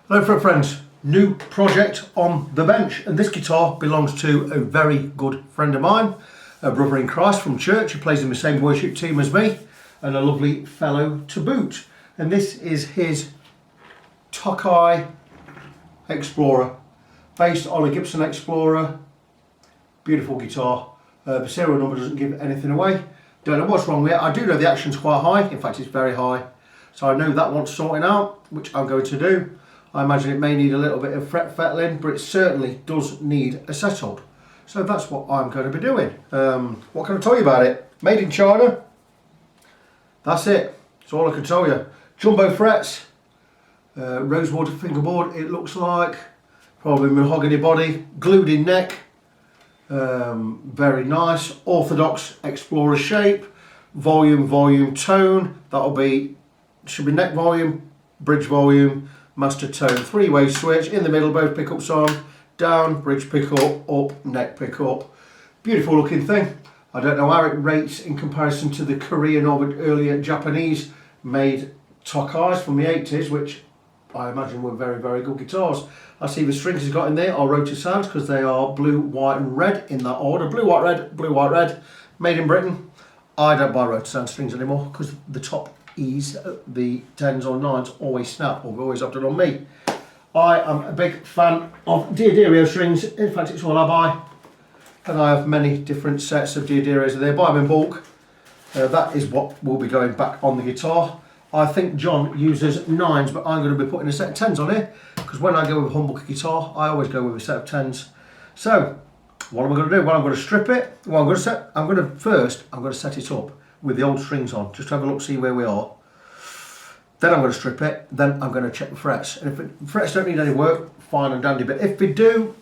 Hello friends, new project on the bench, and this guitar belongs to a very good friend of mine, a brother in Christ from church who plays in the same worship team as me, and a lovely fellow to boot. And this is his Tokai Explorer, based on a Gibson Explorer. Beautiful guitar. The serial number doesn't give anything away. Don't know what's wrong with it. I do know the action's quite high, in fact it's very high. So I know that wants sorting out, which I'm going to do. I imagine it may need a little bit of fret fettling, but it certainly does need a setup. So that's what I'm going to be doing. What can I tell you about it? Made in China. That's it. That's all I can tell you. Jumbo frets, rosewood fingerboard it looks like, probably mahogany body, glued in neck, very nice, orthodox Explorer shape, volume, tone, should be neck volume, bridge volume, master tone, three-way switch, in the middle both pickups on, down, bridge pickup, up, neck pickup. Beautiful looking thing. I don't know how it rates in comparison to the Korean or the earlier Japanese made Tokais from the 80s, which I imagine were very, very good guitars. I see the strings he's got in there are Rotor Sounds because they are blue, white and red in that order. Blue, white, red, made in Britain. I don't buy Rotor Sound strings anymore because the top E's, the 10s or 9s always snap, or always have done on me. I am a big fan of Diodario strings. In fact, it's all I buy. And I have many different sets of Diodarios. They buy them in bulk. That is what will be going back on the guitar. I think John uses 9s, but I'm going to be putting a set of 10s on here because when I go with a humbucker guitar, I always go with a set of 10s. So, what am I going to do? Well, I'm going to strip it. Well, I'm going to set it up with the old strings on, just to have a look, see where we are. Then I'm going to strip it. Then I'm going to check the frets. And if the frets don't need any work, fine and dandy. But if they do,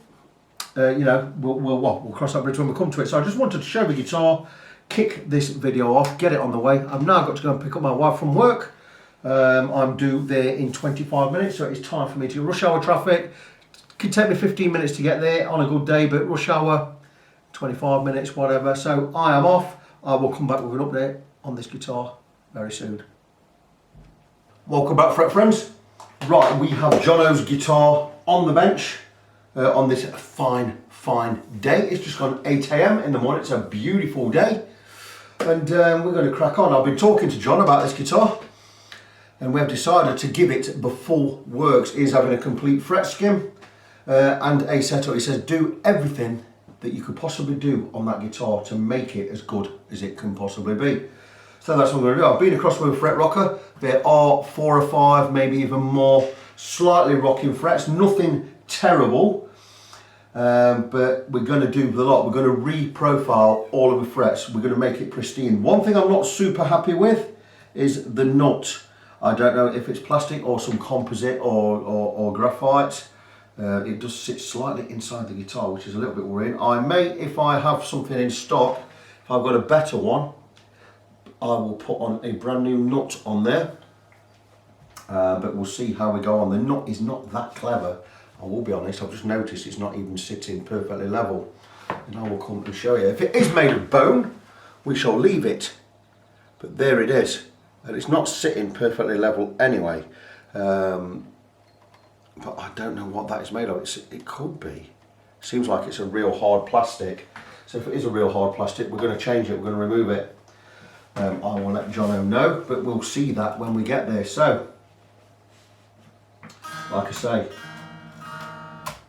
you know, we'll cross that bridge when we come to it. So I just wanted to show the guitar, kick this video off, get it on the way. I've now got to go and pick up my wife from work. I'm due there in 25 minutes, so it's time for me to get rush hour traffic. It could take me 15 minutes to get there on a good day, but rush hour, 25 minutes, whatever. So I am off. I will come back with an update on this guitar very soon. Welcome back, fret friends. Right, we have Jono's guitar on the bench on this fine day. It's just gone 8 AM in the morning. It's a beautiful day. And we're going to crack on. I've been talking to John about this guitar, and we have decided to give it the full works. He's having a complete fret skim and a setup. He says do everything that you could possibly do on that guitar to make it as good as it can possibly be. So that's what I'm going to do. I've been across with a fret rocker. There are 4 or 5, maybe even more, slightly rocking frets. Nothing terrible, but we're going to do the lot. We're going to re-profile all of the frets. We're going to make it pristine. One thing I'm not super happy with is the nut. I don't know if it's plastic or some composite or graphite. It does sit slightly inside the guitar, which is a little bit worrying. I may, if I have something in stock, if I've got a better one, I will put on a brand new nut on there. But we'll see how we go on. The nut is not that clever. I will be honest, I've just noticed it's not even sitting perfectly level. And I will come and show you. If it is made of bone, we shall leave it. But there it is. And it's not sitting perfectly level anyway. But I don't know what that is made of. It could be. Seems like it's a real hard plastic. So if it is a real hard plastic, we're going to change it, we're going to remove it. I will let Jono know, but we'll see that when we get there. So, like I say,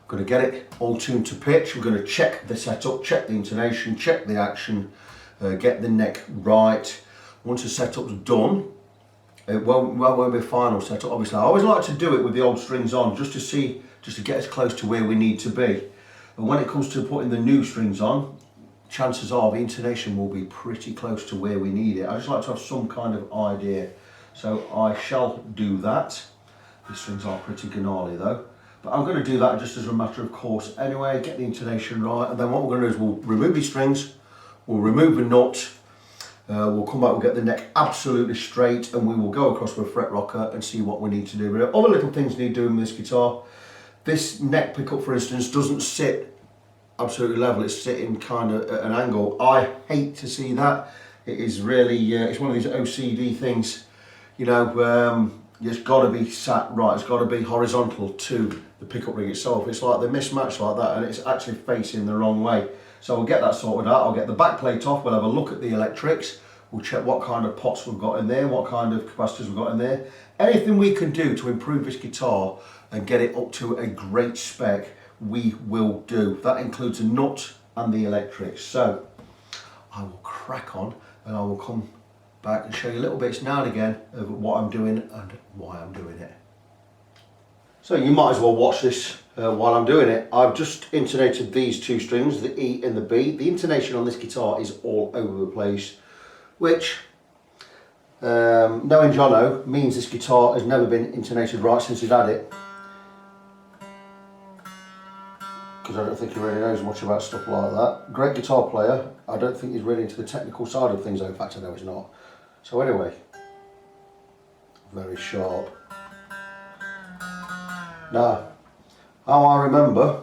going to get it all tuned to pitch. We're going to check the setup, check the intonation, check the action, get the neck right. Once the setup's done, it won't be a final setup, obviously. I always like to do it with the old strings on, just to get us close to where we need to be. And when it comes to putting the new strings on, chances are the intonation will be pretty close to where we need it. I just like to have some kind of idea. So I shall do that. The strings are pretty gnarly though. But I'm going to do that just as a matter of course anyway, get the intonation right. And then what we're going to do is we'll remove these strings, we'll remove the nut, we'll come back, we'll get the neck absolutely straight, and we will go across with a fret rocker and see what we need to do. But other little things need doing with this guitar. This neck pickup, for instance, doesn't sit absolutely level. It's sitting kind of at an angle. I hate to see that. It is really, it's one of these OCD things. You know, it's got to be sat right, it's got to be horizontal to the pickup ring itself. It's like they're mismatched like that and it's actually facing the wrong way. So we'll get that sorted out. I'll get the back plate off, we'll have a look at the electrics, we'll check what kind of pots we've got in there, what kind of capacitors we've got in there. Anything we can do to improve this guitar and get it up to a great spec, we will do. That includes a nut and the electrics. So I will crack on and I will come back and show you little bits now and again of what I'm doing and why I'm doing it. So you might as well watch this while I'm doing it. I've just intonated these two strings, the E and the B. The intonation on this guitar is all over the place, which, knowing Jono, means this guitar has never been intonated right since he's had it. Because I don't think he really knows much about stuff like that. Great guitar player. I don't think he's really into the technical side of things, though. In fact, I know he's not. So anyway, very sharp. Now, how I remember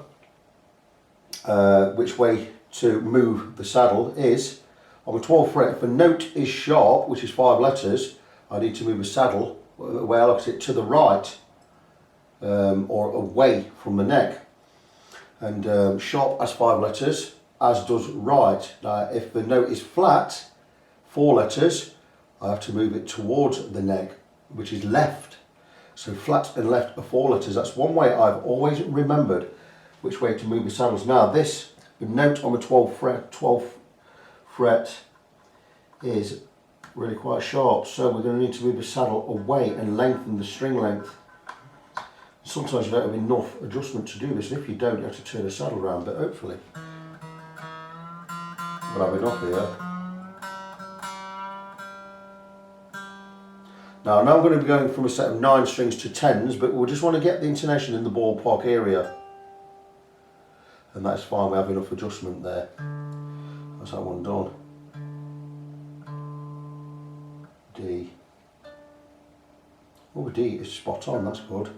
which way to move the saddle is on the 12th fret. If a note is sharp, which is 5 letters, I need to move the saddle the way I look at it to the right or away from the neck. And sharp has 5 letters, as does right. Now, if the note is flat, 4 letters, I have to move it towards the neck, which is left. So flat and left are 4 letters. That's one way I've always remembered which way to move the saddles. Now this, the note on the 12th fret is really quite sharp, so we're going to need to move the saddle away and lengthen the string length. Sometimes you don't have enough adjustment to do this, and if you don't, you have to turn the saddle around, but hopefully we'll have enough here. Now I'm going to be going from a set of 9 strings to 10s, but we just want to get the intonation in the ballpark area. And that's fine, we have enough adjustment there. That's that one done. D. Oh, D is spot on, that's good.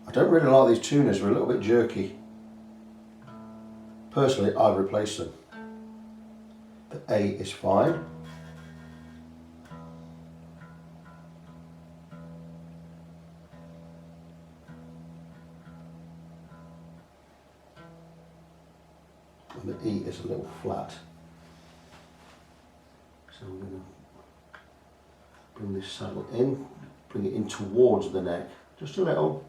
I don't really like these tuners, they're a little bit jerky. Personally, I'd replace them. The A is fine. And the E is a little flat. So we're going to bring this saddle in, bring it in towards the neck, just a little.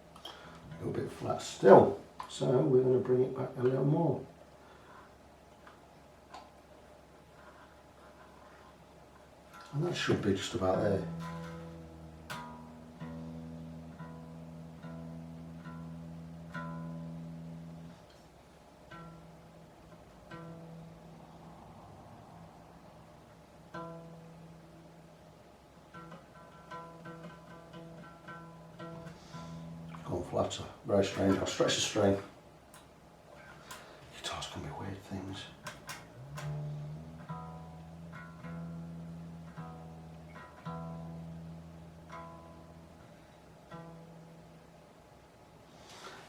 A little bit flat still, so we're going to bring it back a little more. And that should be just about there. Gone flatter, very strange. I'll stretch the string. Guitars can be weird things.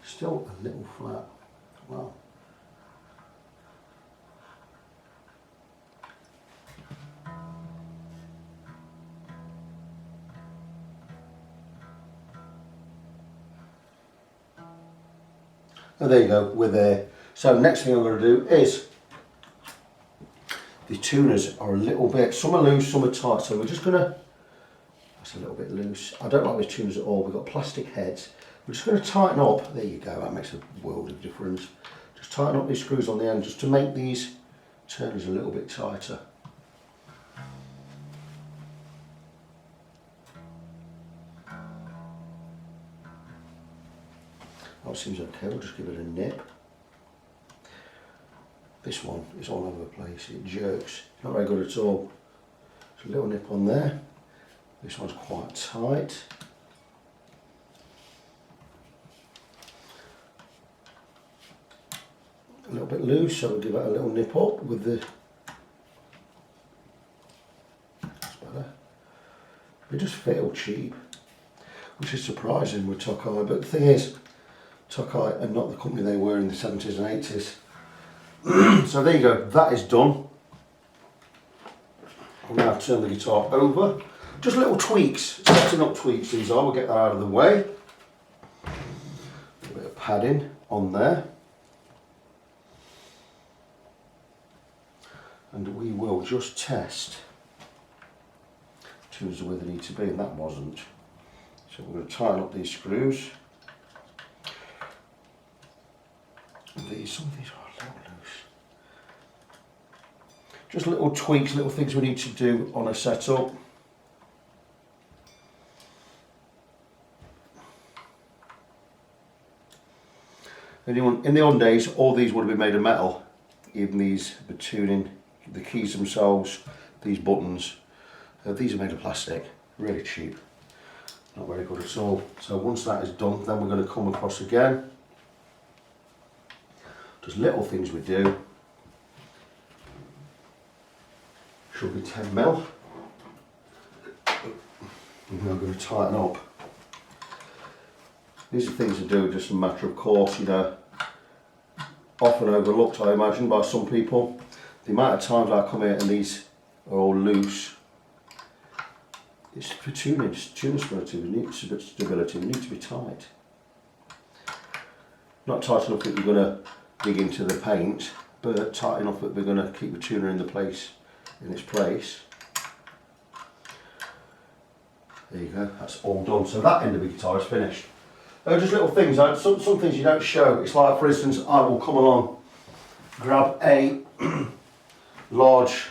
Still a little flat. Wow. And there you go, we're there. So next thing I'm going to do is, the tuners are a little bit, some are loose, some are tight, so we're just going to, that's a little bit loose. I don't like these tuners at all, we've got plastic heads. We're just going to tighten up, there you go, that makes a world of difference. Just tighten up these screws on the end just to make these turners a little bit tighter. That seems okay, we'll just give it a nip. This one is all over the place, it jerks, not very good at all. Just a little nip on there. This one's quite tight. A little bit loose, so we'll give it a little nip up with the... That's better. They just feel cheap, which is surprising with Tokai, but the thing is, Tokai are not the company they were in the 70s and 80s. So there you go, that is done. I'll now turn the guitar over. Just little tweaks, setting up tweaks these are, we'll get that out of the way. A bit of padding on there. And we will just test tunes where they need to be, and that wasn't. So we're going to tighten up these screws. Some of these are a little loose. Just little tweaks, little things we need to do on a setup. In the old days, all these would have been made of metal. Even these, the tuning, the keys themselves, these buttons. These are made of plastic, really cheap. Not very good at all. So once that is done, then we're going to come across again. Just little things we do. Should be 10mm. And we're going to tighten up. These are things to do just a matter of course, you know. Often overlooked, I imagine, by some people. The amount of times I come here and these are all loose. It's for tuning, tuning stability, they need to be tight. Not tight enough that you're going to dig into the paint, but tight enough that we're going to keep the tuner in its place. There you go, that's all done. So that end of the guitar is finished. Just little things, some things you don't show. It's like, for instance, I will come along, grab a large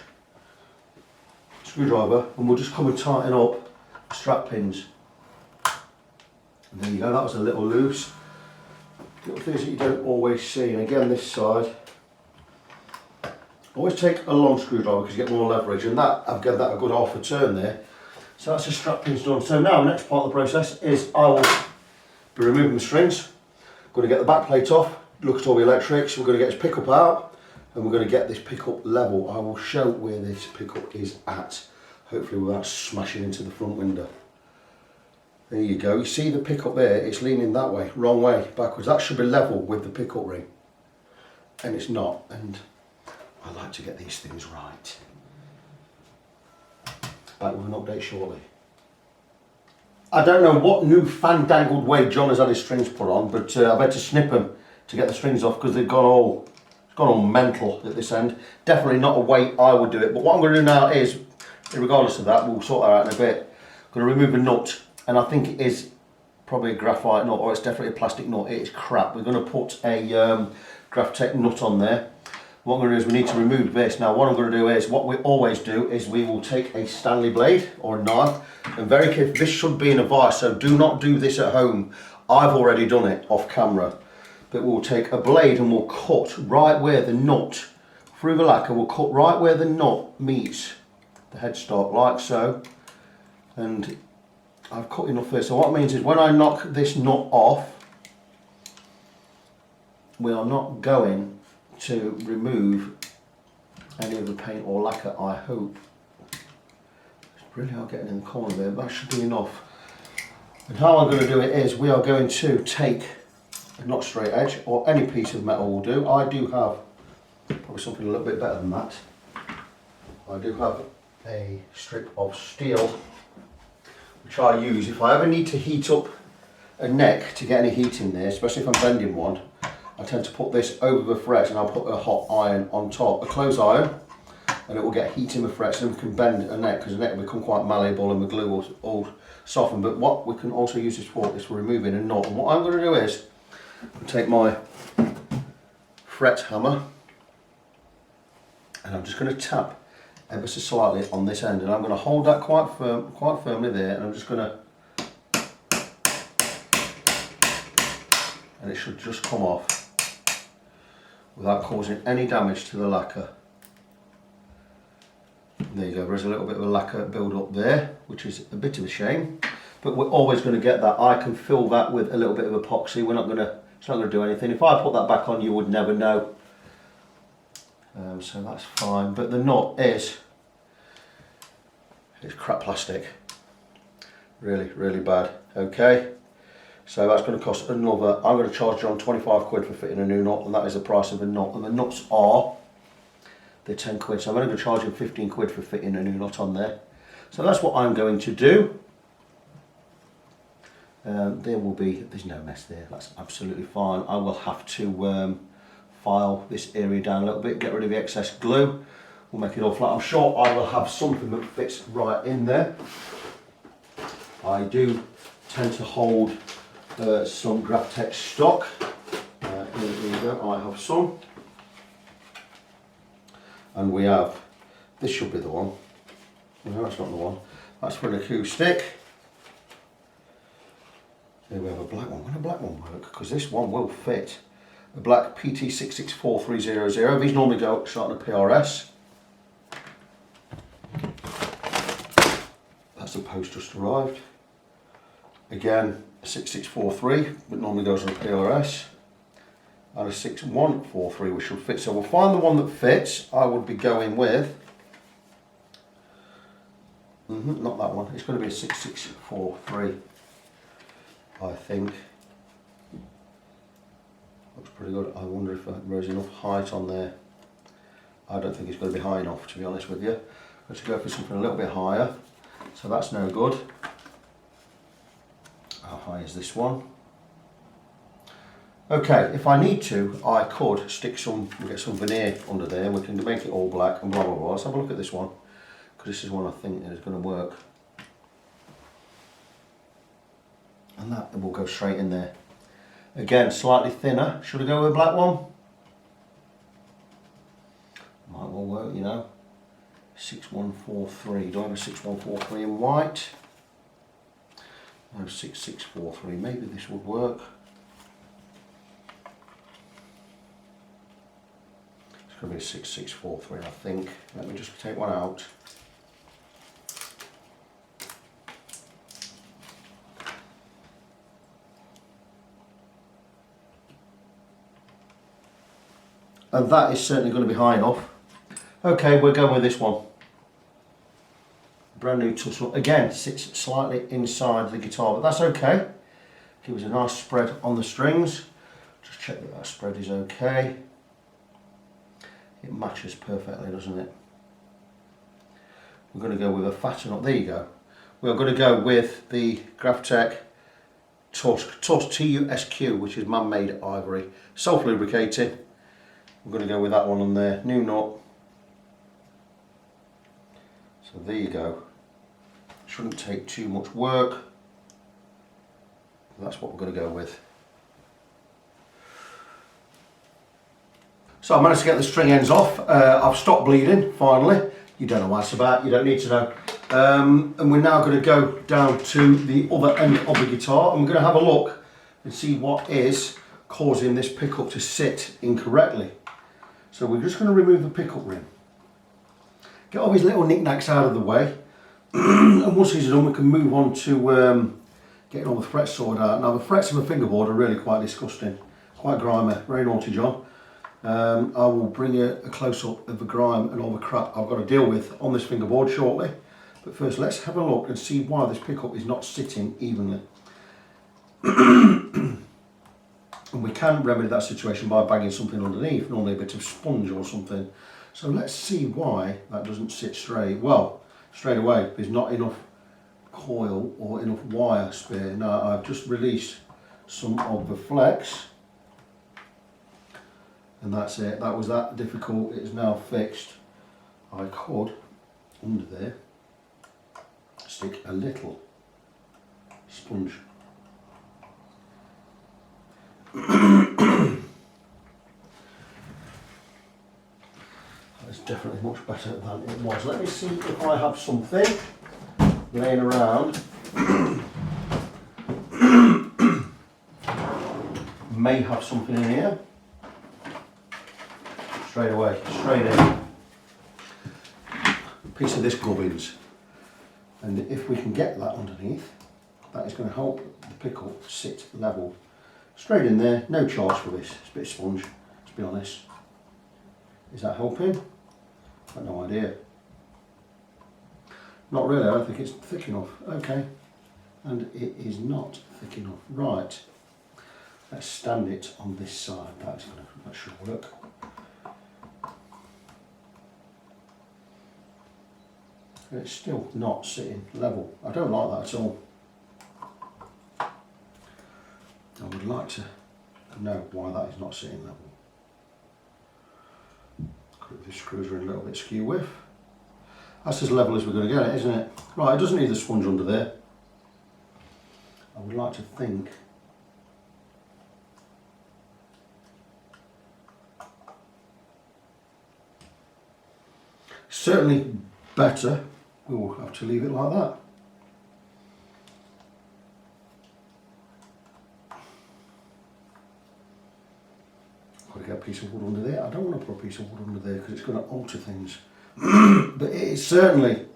screwdriver, and we'll just come and tighten up strap pins. And there you go, that was a little loose. Little things that you don't always see. And again, this side, always take a long screwdriver because you get more leverage, and that, I've given that a good half a turn there. So that's the strap pins done. So now the next part of the process is I will be removing the strings. I'm going to get the back plate off, look at all the electrics, we're going to get this pickup out, and we're going to get this pickup level. I will show where this pickup is at, hopefully without smashing into the front window. There you go, you see the pickup there, it's leaning that way, wrong way, backwards. That should be level with the pickup ring, and it's not, and I like to get these things right. Back with an update shortly. I don't know what new fandangled way John has had his strings put on, but I've had to snip them to get the strings off because they've gone all mental at this end. Definitely not a way I would do it, but what I'm going to do now is, regardless of that, we'll sort that out in a bit. I'm going to remove a nut, and I think it is probably a graphite nut, or it's definitely a plastic nut. It is crap. We're going to put a Graphtec nut on there. What I'm going to do is we need to remove this. Now what I'm going to do is, what we always do is we will take a Stanley blade or a knife, and very careful, this should be in a vise, so do not do this at home. I've already done it off camera. But we'll take a blade and we'll cut right where the nut, through the lacquer, we'll cut right where the nut meets the headstock, like so. And I've cut enough there, so what it means is when I knock this nut off, we are not going to remove any of the paint or lacquer, I hope. It's really hard getting in the corner there, but that should be enough. And how I'm going to do it is, we are going to take a not straight edge, or any piece of metal will do. I do have probably something a little bit better than that. I do have a strip of steel, which I use if I ever need to heat up a neck to get any heat in there, especially if I'm bending one. I tend to put this over the frets, and I'll put a hot iron on top, a clothes iron, and it will get heat in the frets, and we can bend a neck, because the neck will become quite malleable and the glue will all soften. But what we can also use this for is for removing a knot. And what I'm going to do is take my fret hammer, and I'm just going to tap ever so slightly on this end, and I'm going to hold that quite firmly there, and I'm just going to, and it should just come off without causing any damage to the lacquer. And there you go, there's a little bit of a lacquer build up there, which is a bit of a shame, but we're always going to get that. I can fill that with a little bit of epoxy. It's not going to do anything. If I put that back on, you would never know. So that's fine, but the nut is, it's crap plastic, really bad. Okay, so that's going to cost another, I'm going to charge you on 25 quid for fitting a new nut, and that is the price of a nut, and the nuts are, they're 10 quid, so I'm only going to charge you 15 quid for fitting a new nut on there. So that's what I'm going to do. There's no mess there, that's absolutely fine. I will have to file this area down a little bit, get rid of the excess glue. We'll make it all flat. I'm sure I will have something that fits right in there. I do tend to hold some GrafTech stock. Here we go, I have some. And we have, this should be the one. No, that's not the one. That's for an acoustic. Here we have a black one. Will a black one work? Because this one will fit. A black PT664300. These normally go shot on a PRS. That's the post just arrived. Again, a 6643, but normally goes on a PRS. And a 6143, which should fit. So we'll find the one that fits. I would be going with, not that one. It's going to be a 6643, I think. Looks pretty good. I wonder if there's enough height on there. I don't think it's going to be high enough, to be honest with you. Let's go for something a little bit higher. So that's no good. How high is this one? Okay, if I need to, I could stick some, get some veneer under there, and we can make it all black and blah blah blah. Let's have a look at this one, because this is one I think is going to work. And that will go straight in there. Again, slightly thinner. Should I go with a black one? Might well work, you know. 6143. Do I have a 6143 in white? No, 6643. Maybe this would work. It's going to be a 6643, I think. Let me just take one out. And that is certainly going to be high enough. Okay, we're going with this one. Brand new tussle. Again, sits slightly inside the guitar, but that's okay. Give us a nice spread on the strings. Just check that that spread is okay. It matches perfectly, doesn't it? We're going to go with a fatter knot. There you go. We're going to go with the GrafTech TUSQ, which is man-made ivory. Self-lubricating. We're going to go with that one on there. New knot. So there you go. Shouldn't take too much work. That's what we're going to go with. So I managed to get the string ends off. I've stopped bleeding finally. You don't know what it's about, you don't need to know. And we're now going to go down to the other end of the guitar, and we're going to have a look and see what is causing this pickup to sit incorrectly. So we're just going to remove the pickup ring. Get all these little knickknacks out of the way. And once these are done, we can move on to getting all the frets sorted out. Now the frets of a fingerboard are really quite disgusting. Quite grimy, very naughty John. I will bring you a close-up of the grime and all the crap I've got to deal with on this fingerboard shortly. But first, let's have a look and see why this pickup is not sitting evenly. And we can remedy that situation by bagging something underneath, normally a bit of sponge or something. So let's see why that doesn't sit straight. Well, straight away, there's not enough coil or enough wire spare. Now I've just released some of the flex. And that's it. That was that difficult. It is now fixed. I could, under there, stick a little sponge. That's definitely much better than it was. Let me see if I have something laying around. May have something in here. Straight away, straight in. A piece of this gubbins. And if we can get that underneath, that is going to help the pickup sit level. Straight in there, no charge for this. It's a bit of sponge, to be honest. Is that helping? I've got no idea. Not really, I don't think it's thick enough. Okay, and it is not thick enough. Right, let's stand it on this side. That should work. And it's still not sitting level. I don't like that at all. I would like to know why that is not sitting level. The screws are in a little bit skew with. That's as level as we're going to get it, isn't it? Right, it doesn't need the sponge under there. I would like to think certainly better. We will have to leave it like that. Got to get a piece of wood under there. I don't want to put a piece of wood under there because it's going to alter things. But it is certainly,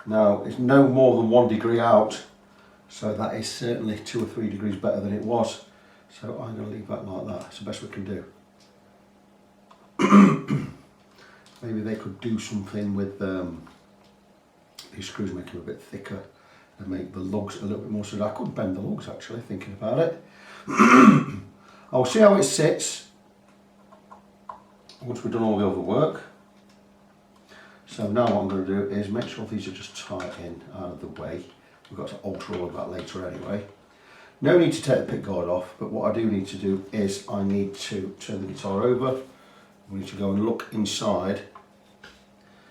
now it's no more than 1 degree out, so that is certainly 2 or 3 degrees better than it was. So I'm going to leave that like that. It's the best we can do. Maybe they could do something with these screws, make them a bit thicker and make the lugs a little bit more so I could bend the lugs actually, thinking about it. I'll see how it sits once we've done all the other work. So now what I'm going to do is make sure these are just tight in out of the way. We've got to alter all of that later anyway. No need to take the pick guard off, but what I do need to do is I need to turn the guitar over. We need to go and look inside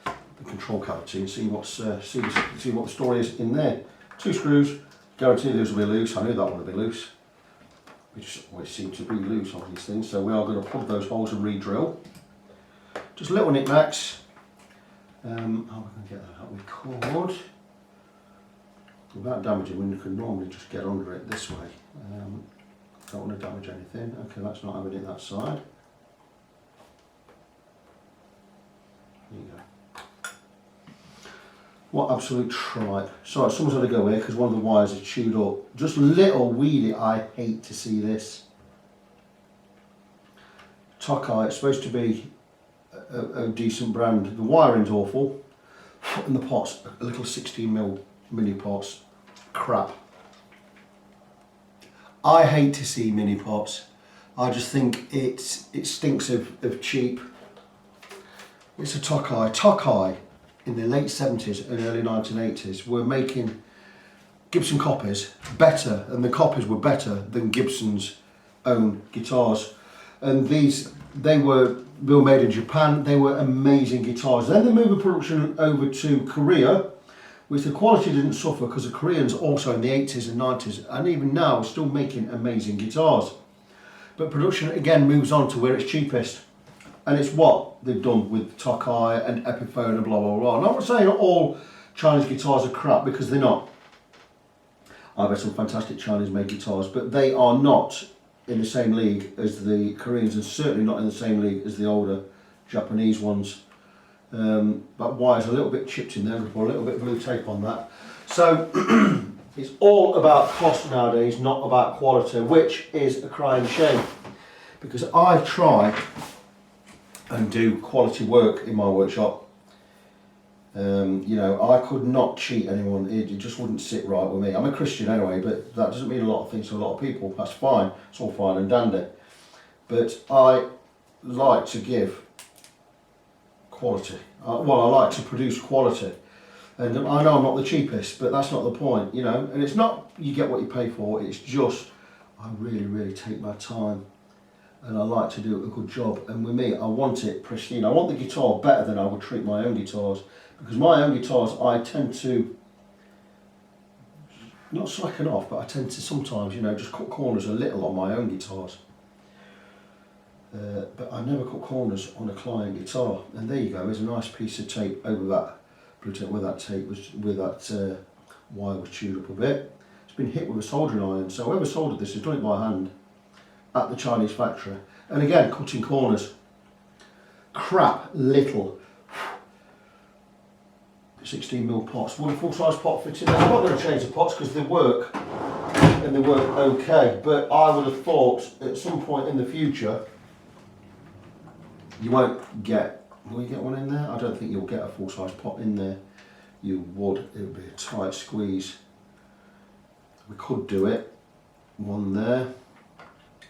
the control cavity and see what's see what the story is in there. 2 screws, guarantee those will be loose. I knew that one would be loose. We just always seem to be loose on these things, so we are going to plug those holes and re-drill. Just little knick-knacks. How are we going to get that out with cord without damaging when you can normally just get under it this way. Don't want to damage anything. Okay, that's not having it that side. There you go. What absolute tripe. Sorry, someone's had to go here because one of the wires is chewed up. Just little weedy, I hate to see this. Tokai, it's supposed to be a decent brand. The wiring's awful, and the pots, a little 16mm mini pots, crap. I hate to see mini pots. I just think it stinks of cheap. It's a Tokai. Tokai in the late 70s and early 1980s were making Gibson copies better, and the copies were better than Gibson's own guitars. And they were made in Japan. They were amazing guitars. Then they moved the production over to Korea, which the quality didn't suffer because the Koreans also in the 80s and 90s and even now are still making amazing guitars. But production again moves on to where it's cheapest. And it's what they've done with Tokai and Epiphone and blah blah blah. And I'm not saying all Chinese guitars are crap, because they're not. I've had some fantastic Chinese made guitars, but they are not in the same league as the Koreans, and certainly not in the same league as the older Japanese ones. That wire's a little bit chipped in there, we'll put a little bit of blue tape on that. So it's all about cost nowadays, not about quality, which is a crying shame, because I try and do quality work in my workshop. You know, I could not cheat anyone. It just wouldn't sit right with me. I'm a Christian anyway, but that doesn't mean a lot of things to a lot of people. That's fine. It's all fine and dandy. But I like to give quality. Well, I like to produce quality. And I know I'm not the cheapest, but that's not the point, you know. And it's not you get what you pay for. It's just I really, really take my time. And I like to do a good job, and with me I want it pristine. I want the guitar better than I would treat my own guitars, because my own guitars I tend to not slacken off, but I tend to sometimes, you know, just cut corners a little on my own guitars. But I never cut corners on a client guitar. And there you go, there's a nice piece of tape over that blue tape, where that tape was, where that wire was chewed up a bit. It's been hit with a soldering iron, so whoever soldered this has done it by hand at the Chinese factory. And again, cutting corners. Crap little 16mm pots. Would a full size pot fit in there? I'm not going to change the pots because they work, and they work okay. But I would have thought at some point in the future You won't get, will you get one in there? I don't think you'll get a full-size pot in there. You would, it would be a tight squeeze. We could do it. One there.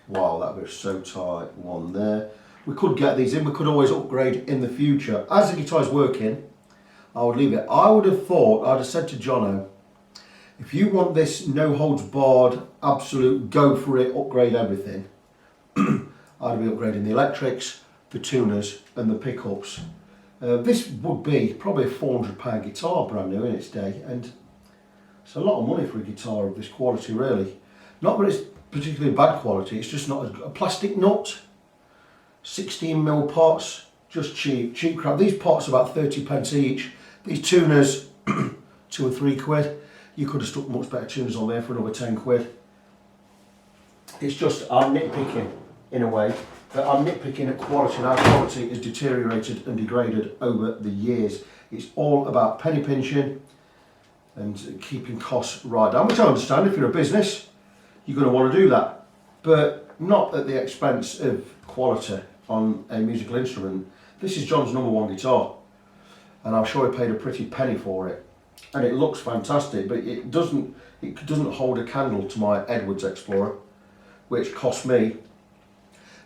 Wow, that was so tight. One there. We could get these in. We could always upgrade in the future. As the guitar's working, I would leave it. I would have thought, I'd have said to Jono, if you want this no holds barred, absolute go for it, upgrade everything, I'd be upgrading the electrics, the tuners and the pickups. This would be probably a £400 guitar brand new in its day, and it's a lot of money for a guitar of this quality really. Not that it's particularly bad quality, it's just not a plastic nut, 16mm pots, just cheap crap. These pots are about 30p each. These tuners, £2 or £3. You could have stuck much better tuners on there for another £10. It's just, I'm nitpicking in a way, that I'm nitpicking at quality, and our quality has deteriorated and degraded over the years. It's all about penny pinching and keeping costs right down, which I understand. If you're a business, you're going to want to do that, but not at the expense of quality on a musical instrument. This is John's #1 guitar, and I'm sure he paid a pretty penny for it, and it looks fantastic, but it doesn't hold a candle to my Edwards Explorer, which cost me,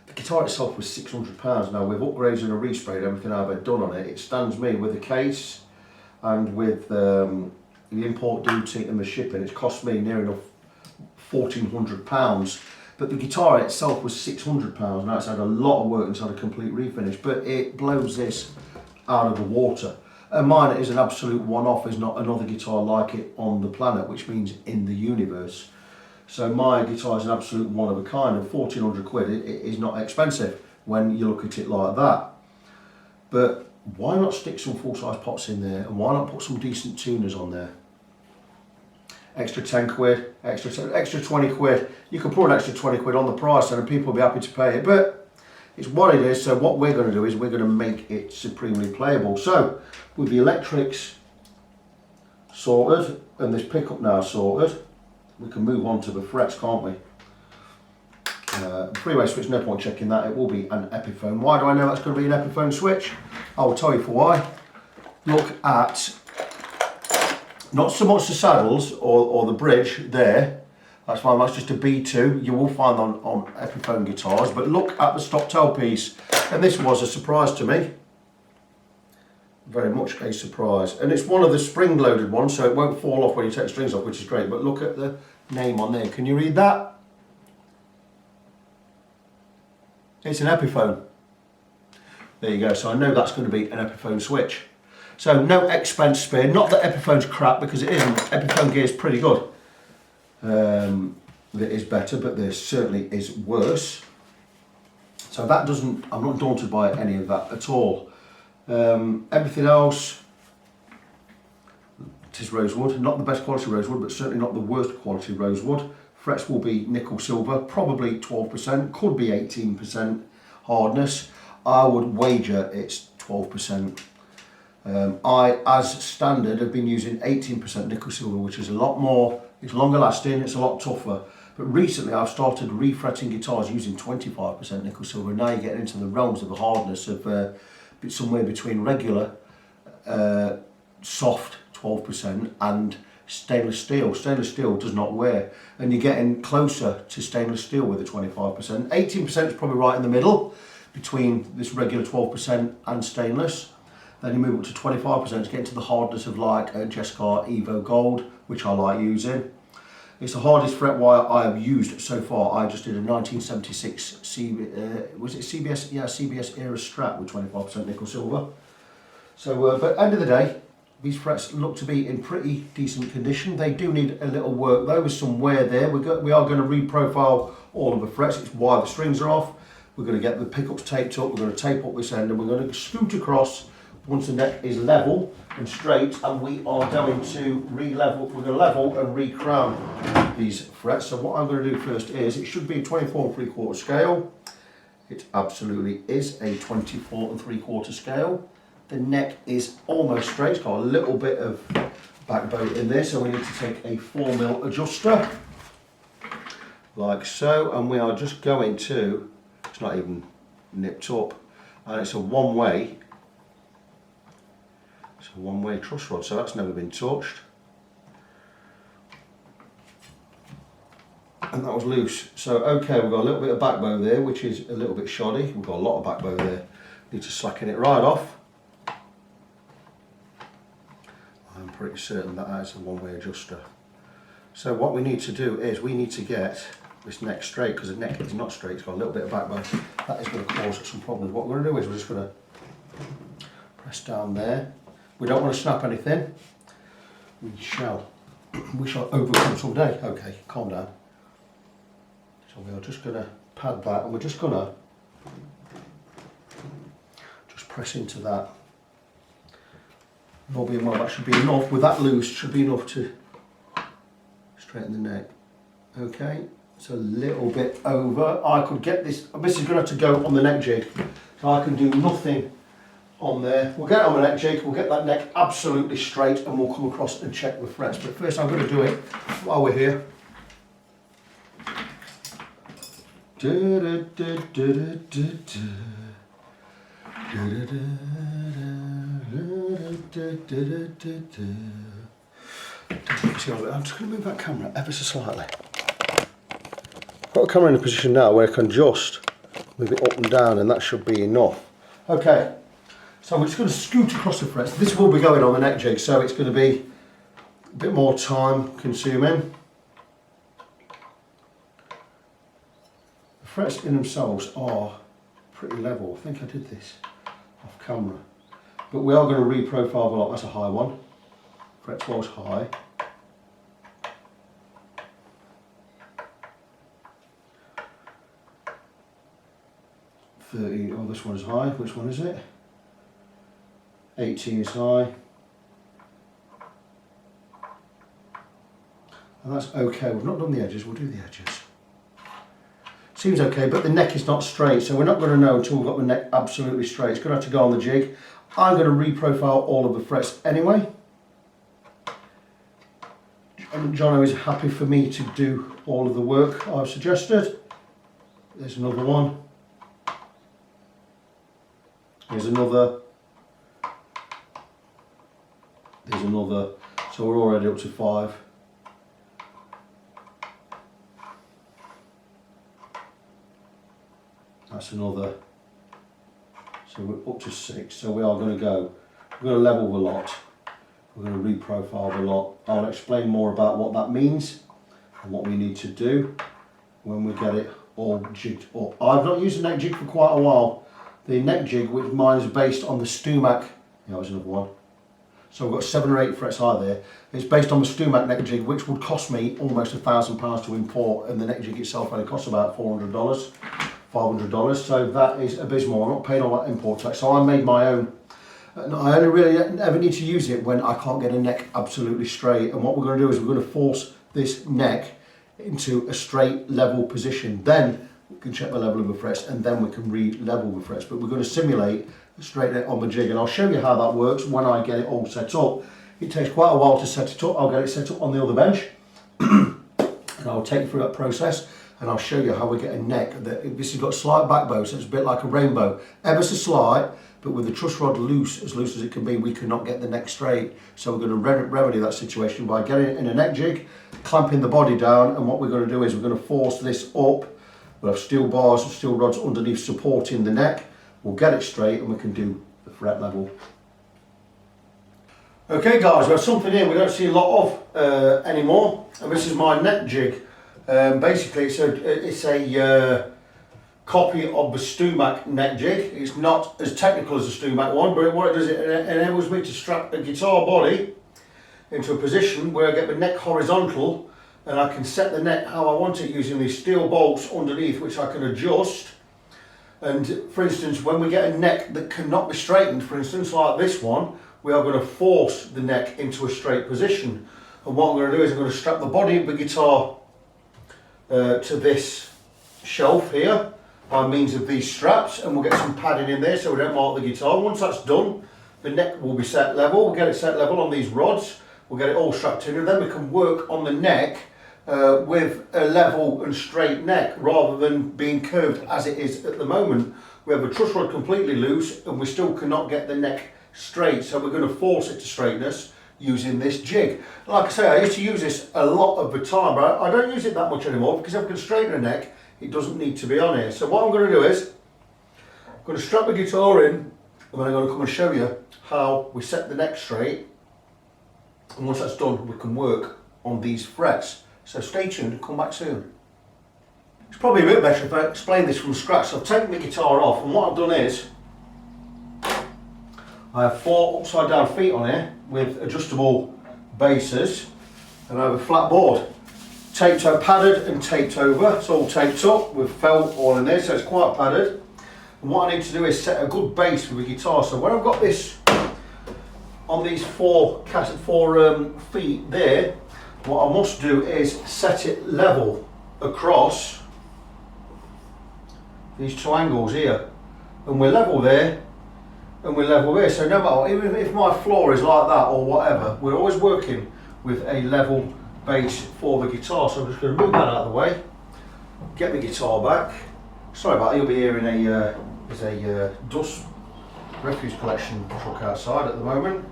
the guitar itself was £600. Now with upgrades and a respray and everything I've had done on it, it stands me with the case and with the import duty and the shipping, it's cost me near enough £1,400. But the guitar itself was £600. Now it's had a lot of work, it's had a complete refinish, but it blows this out of the water. And mine is an absolute one-off. There's not another guitar like it on the planet, which means in the universe. So my guitar is an absolute one of a kind, and £1,400 it is not expensive when you look at it like that. But why not stick some full-size pots in there, and why not put some decent tuners on there? Extra £10, extra £20. You can put an extra £20 on the price and people will be happy to pay it, but it's what it is. So what we're going to do is we're going to make it supremely playable. So with the electrics sorted and this pickup now sorted, we can move on to the frets, can't we? Three-way switch, no point checking that, it will be an Epiphone. Why do I know that's going to be an Epiphone switch? I will tell you for why. Look at, not so much the saddles or the bridge there, that's fine, that's just a B2, you will find on Epiphone guitars, but look at the stop tailpiece, and this was a surprise to me. Very much a surprise, and it's one of the spring loaded ones, so it won't fall off when you take the strings off, which is great. But look at the name on there, can you read that? It's an Epiphone. There you go, so I know that's going to be an Epiphone switch. So no expense spared, not that Epiphone's crap, because it isn't. Epiphone gear is pretty good. It is better, but there certainly is worse. So that doesn't, I'm not daunted by any of that at all. Everything else, it is rosewood, not the best quality rosewood, but certainly not the worst quality rosewood. Frets will be nickel silver, probably 12%, could be 18% hardness. I would wager it's 12%. I, as standard, have been using 18% nickel silver, which is a lot more, it's longer lasting, it's a lot tougher. But recently I've started refretting guitars using 25% nickel silver, and now you're getting into the realms of the hardness of somewhere between regular, soft 12% and stainless steel. Stainless steel does not wear, and you're getting closer to stainless steel with the 25%. 18% is probably right in the middle between this regular 12% and stainless. Then you move up to 25% to get into the hardness of like a Jescar Evo Gold, which I like using. It's the hardest fret wire I have used so far. I just did a 1976 was it CBS? Yeah, CBS era Strat with 25% nickel silver. So, but end of the day, these frets look to be in pretty decent condition. They do need a little work though, with some wear there. We are going to reprofile all of the frets. It's why the strings are off. We're going to get the pickups taped up. We're going to tape up this end, and we're going to scoot across once the neck is level and straight, and we are going to re-level, we're going to level and re-crown these frets. So what I'm going to do first is, it should be a 24 3/4 scale. It absolutely is a 24 3/4 scale. The neck is almost straight, it's got a little bit of backbow in there, so we need to take a 4mm adjuster, like so, and we are just going to, it's not even nipped up, and it's a one-way truss rod, so that's never been touched. And that was loose. So okay, we've got a little bit of backbow there, which is a little bit shoddy. We've got a lot of backbow there. Need to slacken it right off. I'm pretty certain that is a one-way adjuster. So what we need to do is we need to get this neck straight, because the neck is not straight, it's got a little bit of backbow. That is going to cause some problems. What we're going to do is we're just going to press down there. We don't want to snap anything. We shall overcome someday. Okay, calm down. So we are just going to pad that, and we're just going to just press into that. All being well, that should be enough. With that loose, should be enough to straighten the neck. Okay, it's a little bit over. I could get this. This is going to have to go on the neck jig, so I can do nothing on there. We'll get it on the neck jig. We'll get that neck absolutely straight, and we'll come across and check the frets. But first, I'm going to do it while we're here. I'm just going to move that camera ever so slightly. I've got the camera in a position now where I can just move it up and down, and that should be enough. Okay, so we're just going to scoot across the frets. This will be going on the neck jig, so it's going to be a bit more time consuming. The frets in themselves are pretty level. I think I did this off camera. But we are going to reprofile the lot. That's a high one. Frets was high. Oh, this one is high. Which one is it? 18 is high. And that's okay. We've not done the edges. We'll do the edges. Seems okay, but the neck is not straight, so we're not going to know until we've got the neck absolutely straight. It's going to have to go on the jig. I'm going to reprofile all of the frets anyway. And Jono is happy for me to do all of the work I've suggested. There's another one. There's another. There's another. So we're already up to 5. That's another. So we're up to 6. So we are going to go. We're going to level the lot. We're going to reprofile the lot. I'll explain more about what that means and what we need to do when we get it all jigged up. I've not used a neck jig for quite a while. The neck jig, which mine is based on the Stumac. Yeah, there's another one. So we've got 7 or 8 frets high there. It's based on the Stumac neck jig, which would cost me almost £1,000 to import, and the neck jig itself only costs about $400, $500. So that is abysmal. I'm not paying all that import tax. So I made my own. And I only really ever need to use it when I can't get a neck absolutely straight. And what we're going to do is we're going to force this neck into a straight level position. Then we can check the level of the frets, and then we can re-level the frets. But we're going to simulate a straight neck on the jig, and I'll show you how that works when I get it all set up. It takes quite a while to set it up. I'll get it set up on the other bench, and I'll take you through that process, and I'll show you how we get a neck. This has got slight backbow, so it's a bit like a rainbow, ever so slight, but with the truss rod loose as it can be, we cannot get the neck straight. So we're going to remedy that situation by getting it in a neck jig, clamping the body down, and what we're going to do is we're going to force this up. We'll have steel bars and steel rods underneath supporting the neck. We'll get it straight, and we can do the fret level. Okay guys, we have something here we don't see a lot of anymore, and this is my neck jig. Basically it's a copy of the Stumac neck jig. It's not as technical as the Stumac one, but what it does, it enables me to strap the guitar body into a position where I get the neck horizontal, and I can set the neck how I want it using these steel bolts underneath, which I can adjust. And for instance, when we get a neck that cannot be straightened, for instance like this one, we are going to force the neck into a straight position. And what I'm going to do is I'm going to strap the body of the guitar to this shelf here by means of these straps, and we'll get some padding in there so we don't mark the guitar. Once that's done, the neck will be set level. We'll get it set level on these rods. We'll get it all strapped in, and then we can work on the neck with a level and straight neck rather than being curved as it is at the moment. we have a truss rod completely loose and we still cannot get the neck straight, so we're going to force it to straightness using this jig. Like I say, I used to use this a lot of the time, but I don't use it that much anymore because if I can straighten a neck, it doesn't need to be on here. So what I'm going to do is, I'm going to strap the guitar in, and then I'm going to come and show you how we set the neck straight. And once that's done, we can work on these frets. So stay tuned, come back soon. It's probably a bit better if I explain this from scratch. So I've taken the guitar off, and what I've done is, I have 4 upside down feet on here with adjustable bases, and I have a flat board. Padded and taped over. It's all taped up with felt all in there, so it's quite padded. And what I need to do is set a good base for the guitar. So when I've got this on these 4 feet there, what I must do is set it level across these 2 angles here, and we're level there and we're level there. So no matter, even if my floor is like that or whatever, we're always working with a level base for the guitar. So I'm just going to move that out of the way, get the guitar back. Sorry about that, you'll be hearing there's a dust refuse collection truck outside at the moment.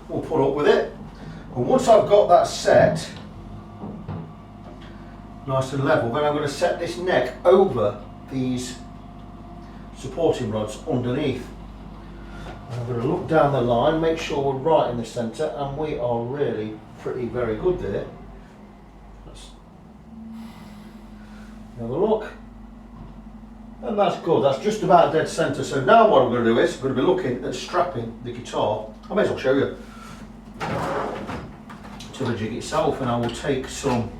We'll put up with it, and once I've got that set nice and level, then I'm going to set this neck over these supporting rods underneath. And I'm going to look down the line, make sure we're right in the centre, and we are really very good there. Let's have a look. And that's good, that's just about dead centre. So now what I'm going to do is, I'm going to be looking at strapping the guitar. I may as well show you to the jig itself, and I will take some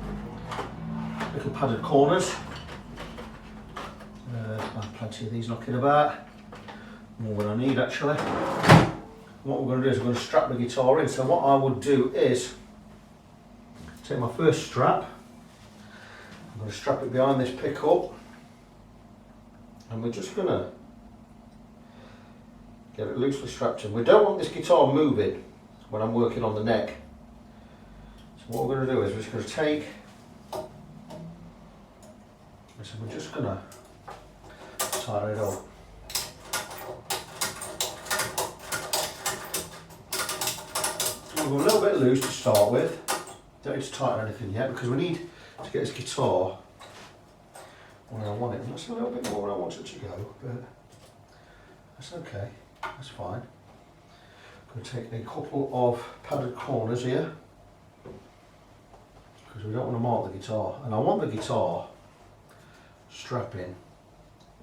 little padded corners. I have plenty of these knocking about, more than I need actually. What we're going to do is we're going to strap the guitar in. So what I would do is take my first strap, I'm going to strap it behind this pickup, and we're just going to get it loosely strapped in. We don't want this guitar moving when I'm working on the neck. So what we're going to do is we're just going to take, so we're just going to tighten it up. We'll go a little bit loose to start with. Don't need to tighten anything yet because we need to get this guitar where I want it. And that's a little bit more where I want it to go, but that's okay, that's fine. I'm going to take a couple of padded corners here because we don't want to mark the guitar, and I want the guitar strapping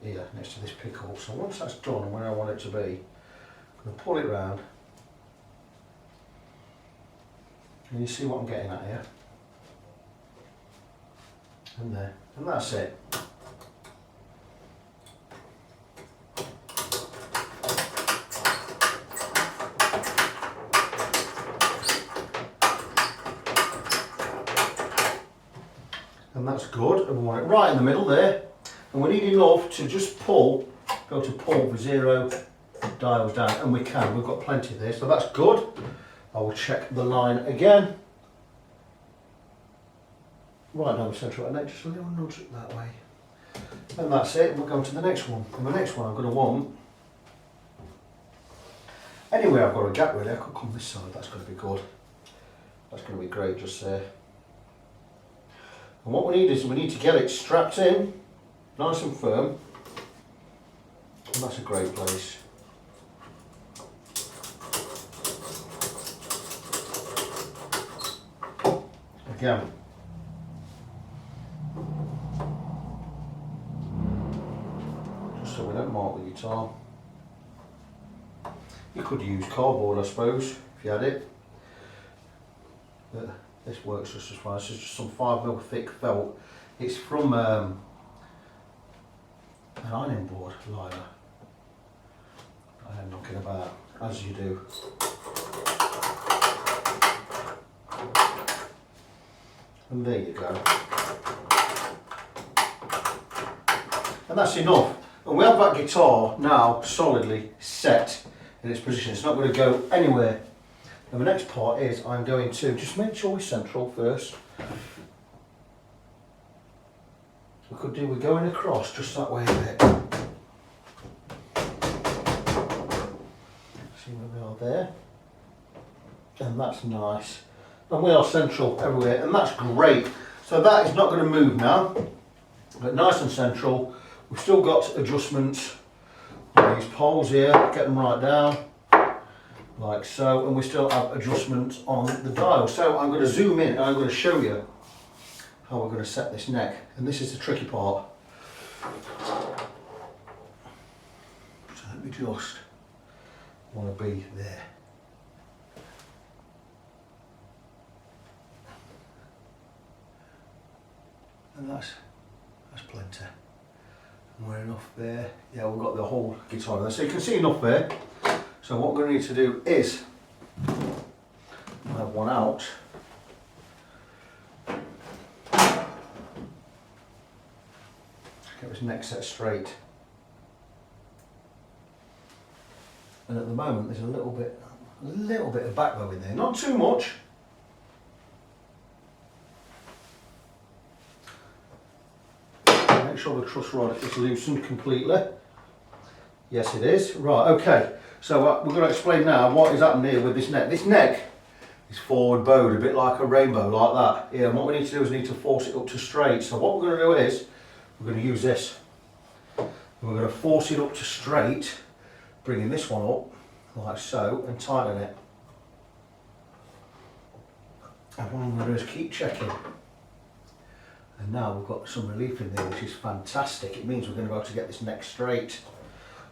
here next to this pickup. So once that's done and where I want it to be, I'm going to pull it round, and you see what I'm getting at here, and there, and that's it. And that's good, and we want it right in the middle there, and we need enough to just pull, go to pull the 0 dials down, and we can, we've got plenty there, so that's good. I will check the line again, right down the centre of the neck, just a little nudge that way, and that's it. We'll go to the next one, and the next one I'm going to want, anyway I've got a gap really, I could come this side, that's going to be good, that's going to be great just there. And what we need is we need to get it strapped in, nice and firm, and that's a great place. Again, just so we don't mark the guitar. You could use cardboard, I suppose, if you had it. But this works just as fine. This is just some 5mm thick felt. It's from an ironing board liner. I am knocking about, as you do. And there you go. And that's enough. And we have that guitar now solidly set in its position. It's not going to go anywhere. And the next part is I'm going to just make sure we're central first. We could do, we're going across just that way a bit. there. And that's nice. And we are central everywhere, and that's great. So that is not going to move now, but nice and central. We've still got adjustments on these poles here, get them right down, like so, and we still have adjustments on the dial. So I'm going to zoom in and I'm going to show you how we're going to set this neck, and this is the tricky part. So let me just want to be there. And that's plenty. And we're enough there. Yeah, we've got the whole guitar there. So you can see enough there. So what we're going to need to do is have one out. Get this neck set straight. And at the moment there's a little bit of backbow in there. Not too much. Make sure the truss rod is loosened completely. Yes, it is. Right, okay. So we're going to explain now what is happening here with this neck. This neck is forward bowed, a bit like a rainbow, like that. Yeah, and what we need to do is need to force it up to straight. So what we're going to do is, we're going to use this. And we're going to force it up to straight, bringing this one up, like so, and tighten it. And what I'm going to do is keep checking. And now we've got some relief in there, which is fantastic. It means we're going to be able to get this neck straight.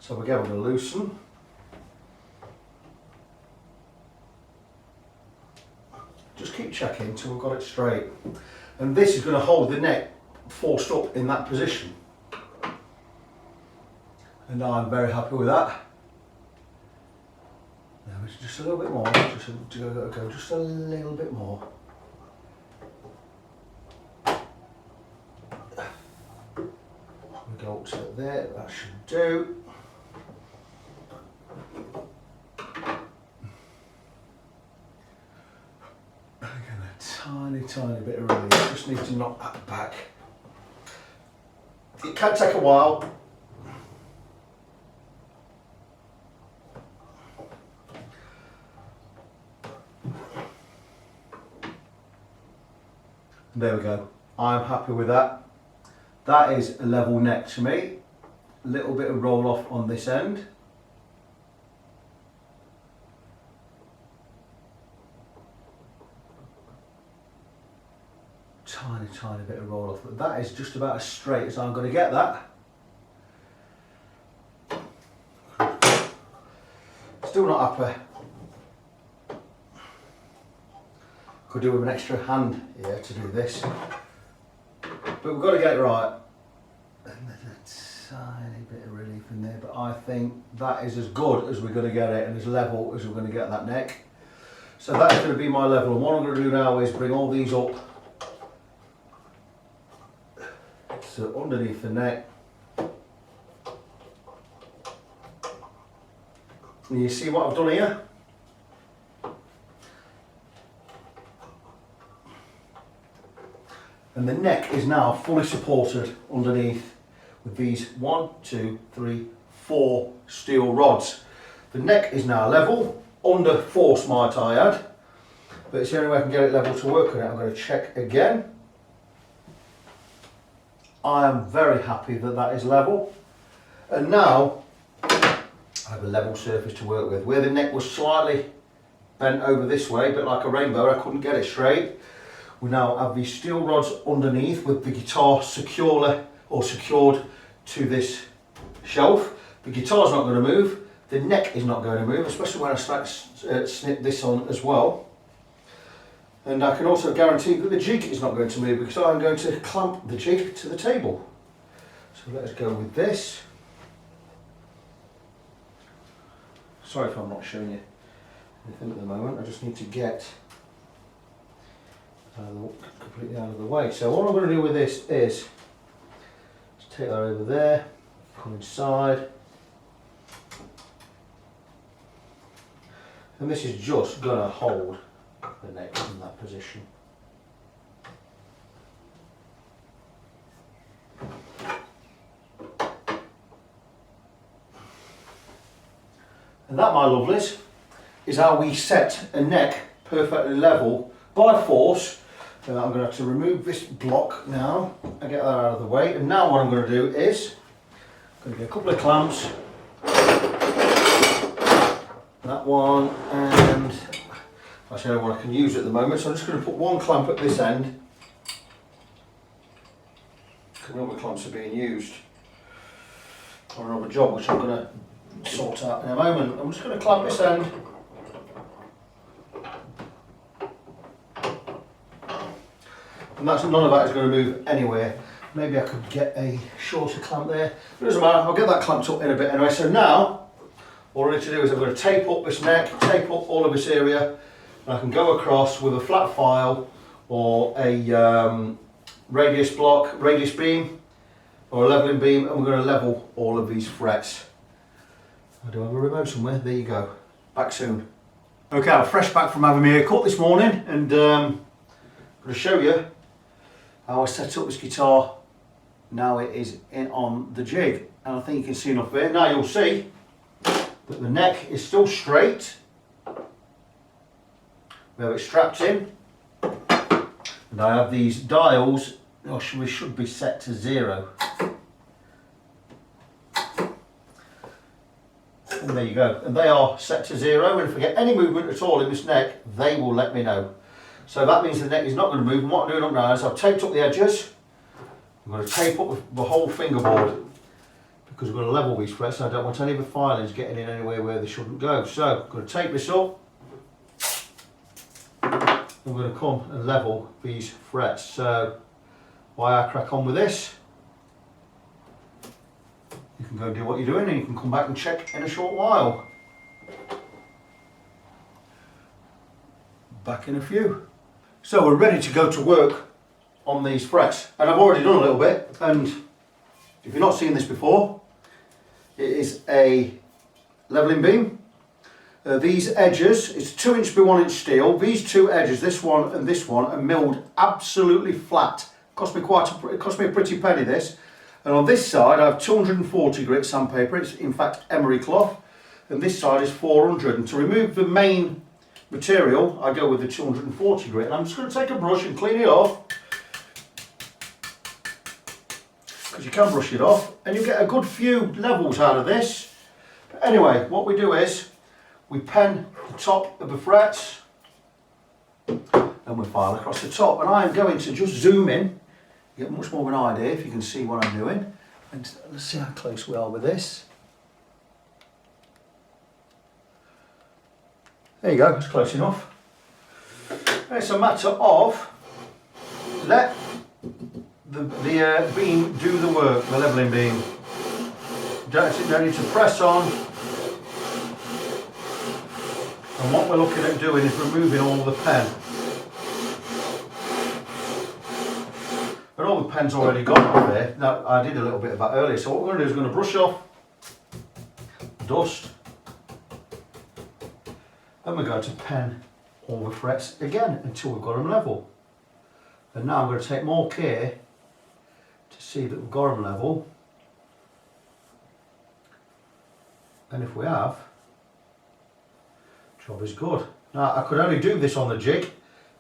So again, we're going to loosen. Just keep checking until we've got it straight. And this is going to hold the neck forced up in that position. And now I'm very happy with that. Now it's just a little bit more, just a little bit more. We go up to there, that should do. Again, a tiny bit of relief, just need to knock that back. It can take a while. There we go. I'm happy with that. That is a level neck to me. A little bit of roll off on this end. Tiny bit of roll off, but that is just about as straight as I'm going to get that. Still not happy. Could do with an extra hand here to do this, but we've got to get it right. And there's a tiny bit of relief in there, but I think that is as good as we're going to get it and as level as we're going to get that neck. So that's going to be my level, and what I'm going to do now is bring all these up so underneath the neck. And you see what I've done here? And the neck is now fully supported underneath with these 1, 2, 3, 4 steel rods. The neck is now level, under force might I add, but it's the only way I can get it level to work on it. I'm going to check again. I am very happy that that is level. And now I have a level surface to work with. Where the neck was slightly bent over this way, a bit like a rainbow, I couldn't get it straight. We now have these steel rods underneath with the guitar securely or secured to this shelf. The guitar's not going to move, the neck is not going to move, especially when I start snip this on as well. And I can also guarantee that the jig is not going to move because I'm going to clamp the jig to the table. So let us go with this. Sorry if I'm not showing you anything at the moment, I just need to get completely out of the way. So what I'm going to do with this is just take that over there, come inside, and this is just going to hold the neck in that position. And that, my lovelies, is how we set a neck perfectly level by force. I'm going to have to remove this block now and get that out of the way. And now what I'm going to do is, I'm going to get a couple of clamps, that one, and actually I don't know what I can use at the moment, so I'm just going to put one clamp at this end. Because all the clamps are being used on another job, which I'm going to sort out in a moment. I'm just going to clamp this end. And none of that is going to move anywhere. Maybe I could get a shorter clamp there. But it doesn't matter, I'll get that clamped up in a bit anyway. So now, all I need to do is I'm going to tape up this neck, tape up all of this area, and I can go across with a flat file or a radius block, radius beam, or a leveling beam, and we're going to level all of these frets. I do have a remote somewhere, there you go. Back soon. Okay, I'm fresh back from having my hair cut this morning, and I'm going to show you how I set up this guitar. Now it is in on the jig, and I think you can see enough there. Now you'll see that the neck is still straight. We have it strapped in, and I have these dials, which should be set to 0. And there you go, and they are set to 0, and if I get any movement at all in this neck, they will let me know. So that means the neck is not going to move, and what I'm doing up now is I've taped up the edges. I'm going to tape up the whole fingerboard because we're going to level these frets, and I don't want any of the filings getting in anywhere where they shouldn't go. So I'm going to tape this up. I'm going to come and level these frets. So while I crack on with this, you can go do what you're doing, and you can come back and check in a short while. Back in a few. So we're ready to go to work on these frets, and I've already done a little bit, and if you've not seen this before, it is a leveling beam. These edges, it's 2" by 1" steel. These two edges, this one and this one, are milled absolutely flat. It cost me a pretty penny, this. And on this side I have 240 grit sandpaper, it's in fact emery cloth, and this side is 400, and to remove the main material I go with the 240 grit, and I'm just going to take a brush and clean it off, because you can brush it off and you get a good few levels out of this. But anyway, what we do is we pen the top of the frets and we file across the top, and I'm going to just zoom in, get much more of an idea if you can see what I'm doing, and let's see how close we are with this. There you go, it's close enough. And it's a matter of let the beam do the work, the leveling beam. You don't need to press on. And what we're looking at doing is removing all the pen. But all the pen's already gone off there. Now, I did a little bit of that earlier, so what we're going to do is we're going to brush off dust, and we're going to pen all the frets again until we've got them level. And now I'm going to take more care to see that we've got them level, and if we have, job is good. Now I could only do this on the jig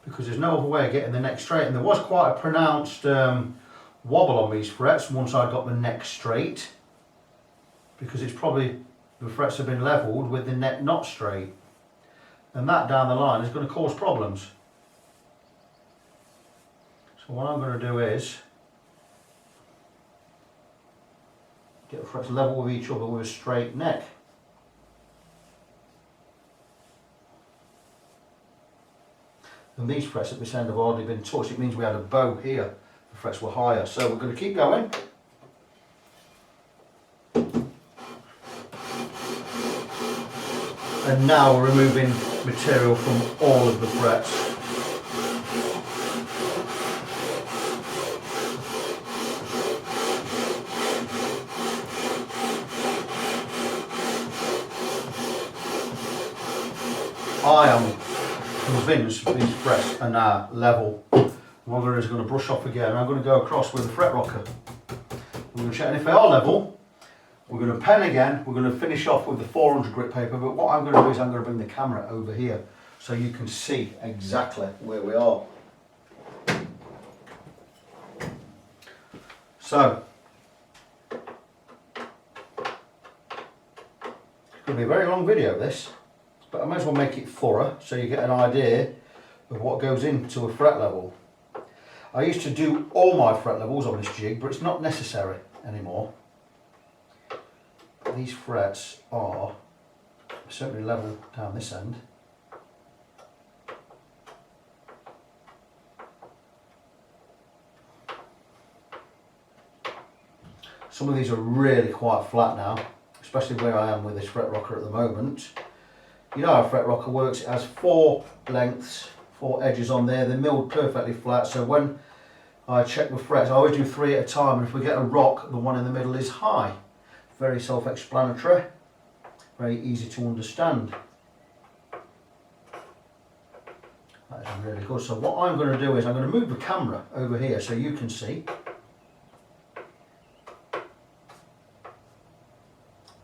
because there's no other way of getting the neck straight, and there was quite a pronounced wobble on these frets once I got the neck straight, because it's probably the frets have been levelled with the neck not straight, and that down the line is going to cause problems. So what I'm going to do is get the frets level with each other with a straight neck. And these frets at this end have already been touched. It means we had a bow here. The frets were higher. So we're going to keep going. And now we're removing material from all of the frets. I am convinced these frets are now level. What I'm going to do is I'm going to brush off again, and I'm going to go across with the fret rocker. I'm going to check, and if they are level, We're going to pen again. We're going to finish off with the 400 grit paper, but what I'm going to do is I'm going to bring the camera over here so you can see exactly where we are. So, it's going to be a very long video this, but I might as well make it thorough so you get an idea of what goes into a fret level. I used to do all my fret levels on this jig, but it's not necessary anymore. These frets are certainly level down this end. Some of these are really quite flat now, especially where I am with this fret rocker at the moment. You know how a fret rocker works, it has 4 lengths, 4 edges on there, they're milled perfectly flat, so when I check the frets I always do 3 at a time, and if we get a rock, the one in the middle is high. Very self-explanatory, very easy to understand. That is really good. So what I'm going to do is I'm going to move the camera over here so you can see.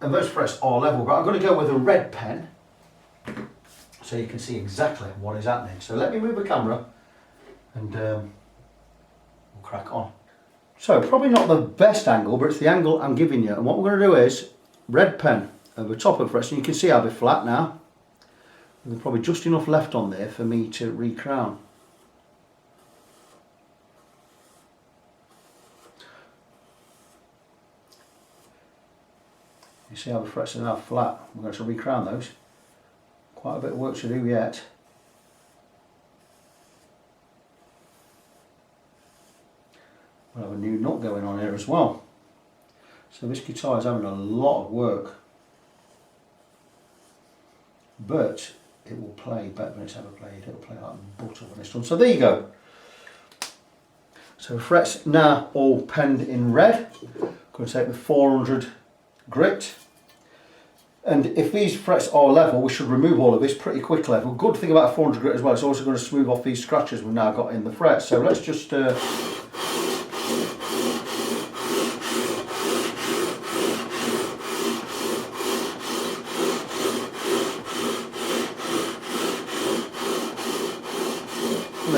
And those frets are level, but I'm going to go with a red pen so you can see exactly what is happening. So let me move the camera and we'll crack on. So probably not the best angle, but it's the angle I'm giving you. And what we're going to do is red pen over top of the frets, and you can see how they're flat now. There's probably just enough left on there for me to recrown. You see how the frets are now flat. We're going to recrown those. Quite a bit of work to do yet. We'll have a new nut going on here as well. So this guitar is having a lot of work, but it will play better than it's ever played. It'll play like butter when it's done. So there you go. So the frets now all penned in red. I'm going to take the 400 grit. And if these frets are level, we should remove all of this pretty quickly. The good thing about a 400 grit as well, it's also going to smooth off these scratches we've now got in the frets. So let's just there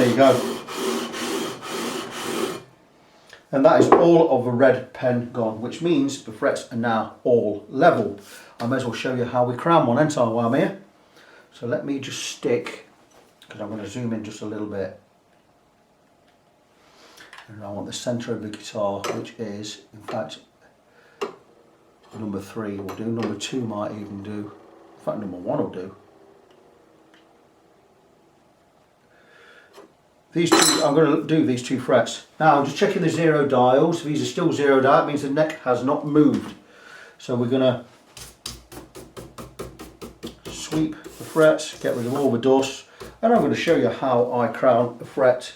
you go. And that is all of the red pen gone, which means the frets are now all level. I may as well show you how we crown one, ain't I, while I'm here. So let me just stick, because I'm going to zoom in just a little bit. And I want the centre of the guitar, which is, in fact, number 3 will do, number 2 might even do, in fact number 1 will do. These two, I'm going to do these 2 frets. Now I'm just checking the 0 dials. These are still 0'd out, it means the neck has not moved. So we're going to sweep the frets, get rid of all the dust, and I'm going to show you how I crown a fret.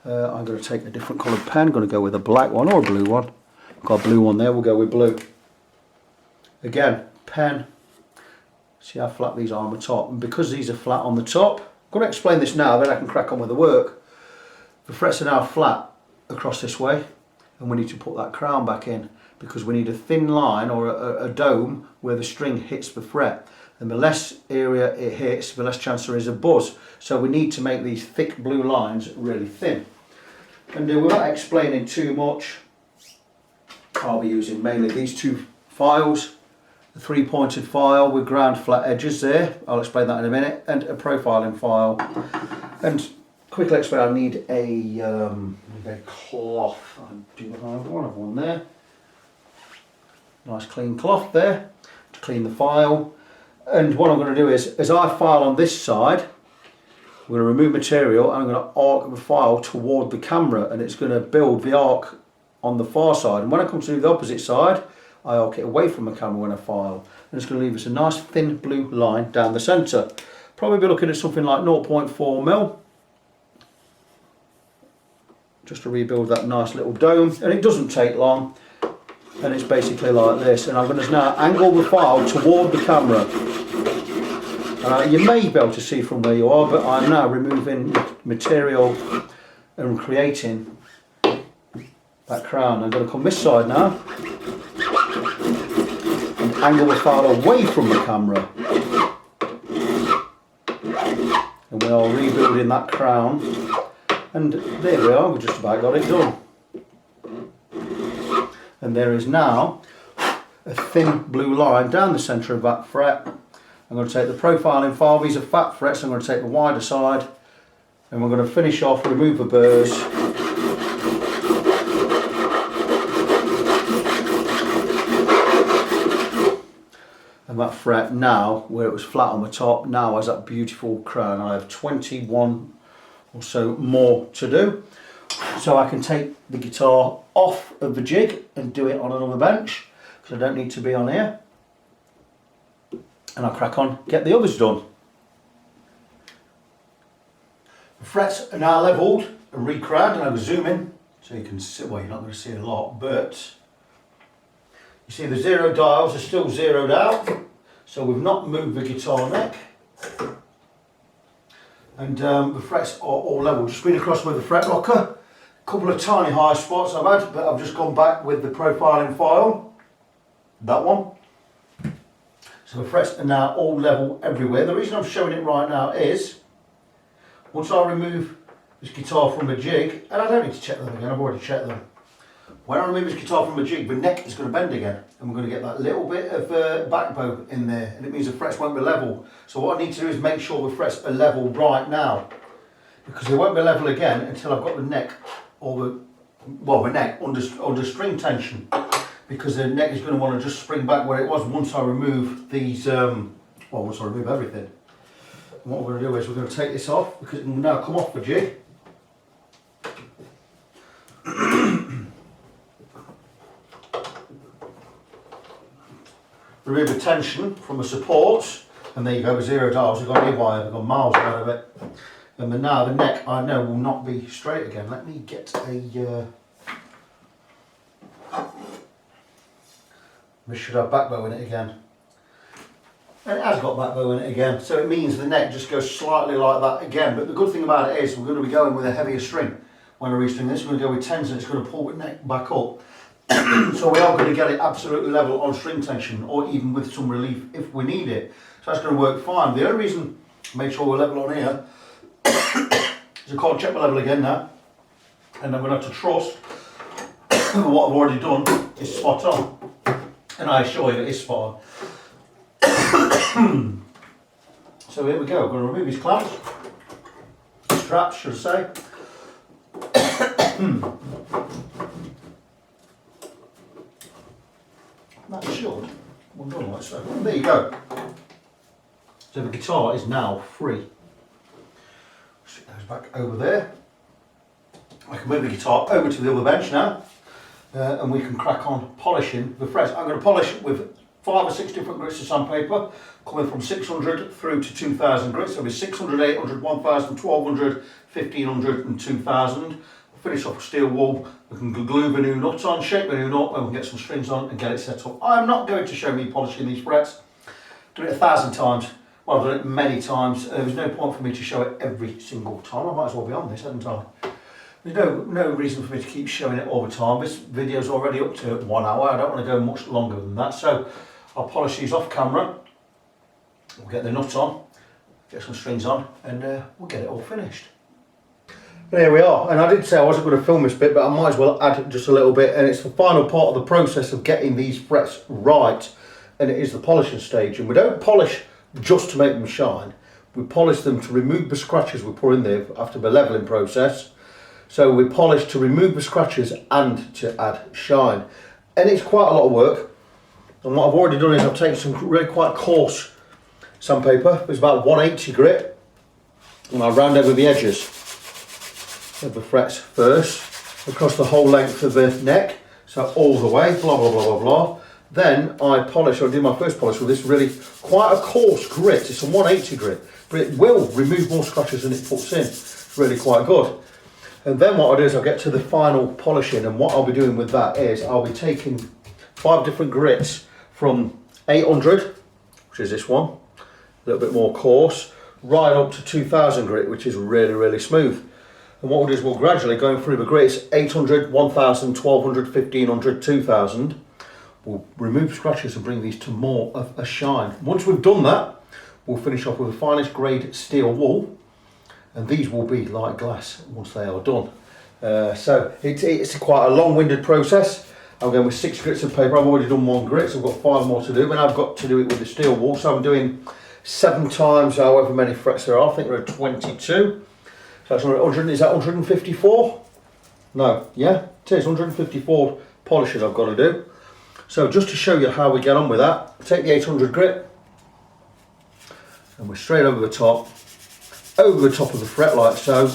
I'm going to take a different coloured pen, I'm going to go with a black one or a blue one. I've got a blue one there, we'll go with blue. Again, pen, see how flat these are on the top, and because these are flat on the top, I'm going to explain this now, then I can crack on with the work. The frets are now flat across this way, and we need to put that crown back in because we need a thin line or a dome where the string hits the fret. And the less area it hits, the less chance there is of buzz. So we need to make these thick blue lines really thin. And without explaining too much, I'll be using mainly these 2 files. The 3-pointed file with ground flat edges there, I'll explain that in a minute, and a profiling file. And quickly explain, I need a cloth. I do have one there. Nice clean cloth there to clean the file. And what I'm going to do is, as I file on this side, I'm going to remove material and I'm going to arc the file toward the camera, and it's going to build the arc on the far side. And when I come to the opposite side, I arc it away from the camera when I file. And it's going to leave us a nice thin blue line down the centre. Probably be looking at something like 0.4mm. Just to rebuild that nice little dome. And it doesn't take long. And it's basically like this. And I'm going to now angle the file toward the camera. You may be able to see from where you are, but I'm now removing material and creating that crown. I'm going to come this side now. angle the file away from the camera. And we are rebuilding that crown. And there we are, we've just about got it done. And there is now a thin blue line down the centre of that fret. I'm going to take the profiling file, these are fat frets, I'm going to take the wider side and we're going to finish off, remove the burrs. And that fret now, where it was flat on the top, now has that beautiful crown. I have 21 or so more to do. So I can take the guitar off of the jig and do it on another bench, because I don't need to be on here. And I'll crack on, get the others done. The frets are now levelled and recrowned, and I will zoom in so you can see, well, you're not going to see a lot, but you see the 0 dials are still zeroed out, so we've not moved the guitar neck. And the frets are all level. Just been across with the fret rocker. A couple of tiny high spots I've had, but I've just gone back with the profiling file. That one. So the frets are now all level everywhere. The reason I'm showing it right now is, once I remove this guitar from the jig, and I don't need to check them again, I've already checked them. When I remove this guitar from the jig, the neck is going to bend again, and we're going to get that little bit of back bow in there, and it means the frets won't be level. So what I need to do is make sure the frets are level right now, because they won't be level again until I've got the neck, or the neck under string tension, because the neck is going to want to just spring back where it was once I remove these, once I remove everything. And what we're going to do is we're going to take this off, because it will now come off the jig. Remove the tension from the supports, and there you go, the 0 dials, we've got any wire, we've got miles out of it. And then now the neck, I know, will not be straight again. Let me get a, this should have back bow in it again. And it has got back bow in it again, so it means the neck just goes slightly like that again. But the good thing about it is we're going to be going with a heavier string. When I restring this, we're going to go with 10s, and it's going to pull the neck back up. So we are going to get it absolutely level on string tension, or even with some relief if we need it. So that's going to work fine. The only reason I made sure we're level on here is I can't check my level again now, and I'm going to have to trust what I've already done is spot on, and I assure you it is spot on. So here we go. I'm going to remove these clamps, straps should I say. That should, well done like so. There you go. So the guitar is now free. So it goes back over there. I can move the guitar over to the other bench now, and we can crack on polishing the frets. I'm going to polish with 5 or 6 different grits of sandpaper, coming from 600 through to 2000 grits. So it'll be 600, 800, 1000, 1200, 1500 and 2000. Finish off with steel wool, we can glue the new nut on, shape the new nut, and we can get some strings on and get it set up. I'm not going to show me polishing these frets. I've done it 1,000 times. Well, I've done it many times. There's no point for me to show it every single time. I might as well be on this, hadn't I? There's no reason for me to keep showing it all the time. This video's already up to 1 hour. I don't want to go much longer than that. So I'll polish these off camera. We'll get the nut on, get some strings on, and we'll get it all finished. There we are, and I did say I wasn't going to film this bit, but I might as well add just a little bit, and it's the final part of the process of getting these frets right, and it is the polishing stage. And we don't polish just to make them shine, we polish them to remove the scratches we put in there after the levelling process. So we polish to remove the scratches and to add shine, and it's quite a lot of work. And what I've already done is I've taken some really quite coarse sandpaper, it's about 180 grit, and I'll round over the edges of the frets first, across the whole length of the neck, so all the way, blah blah blah blah blah. Then I polish, I'll do my first polish with this really quite a coarse grit. It's a 180 grit, but it will remove more scratches than it puts in. It's really quite good. And then what I'll do is I'll get to the final polishing, and what I'll be doing with that is I'll be taking 5 different grits from 800, which is this one, a little bit more coarse, right up to 2000 grit, which is really, really smooth. And what we'll do is we'll gradually, going through the grits, 800, 1000, 1200, 1500, 2000, we'll remove scratches and bring these to more of a shine. Once we've done that, we'll finish off with the finest grade steel wool, and these will be like glass once they are done. So it's quite a long-winded process. I'm going with 6 grits of paper. I've already done 1 grit, so I've got 5 more to do, and I've got to do it with the steel wool. So I'm doing 7 times however many frets there are. I think there are 22. So that's 100. Is that 154? No, yeah, it is 154 polishes I've got to do. So just to show you how we get on with that, take the 800 grit, and we're straight over the top of the fret like so,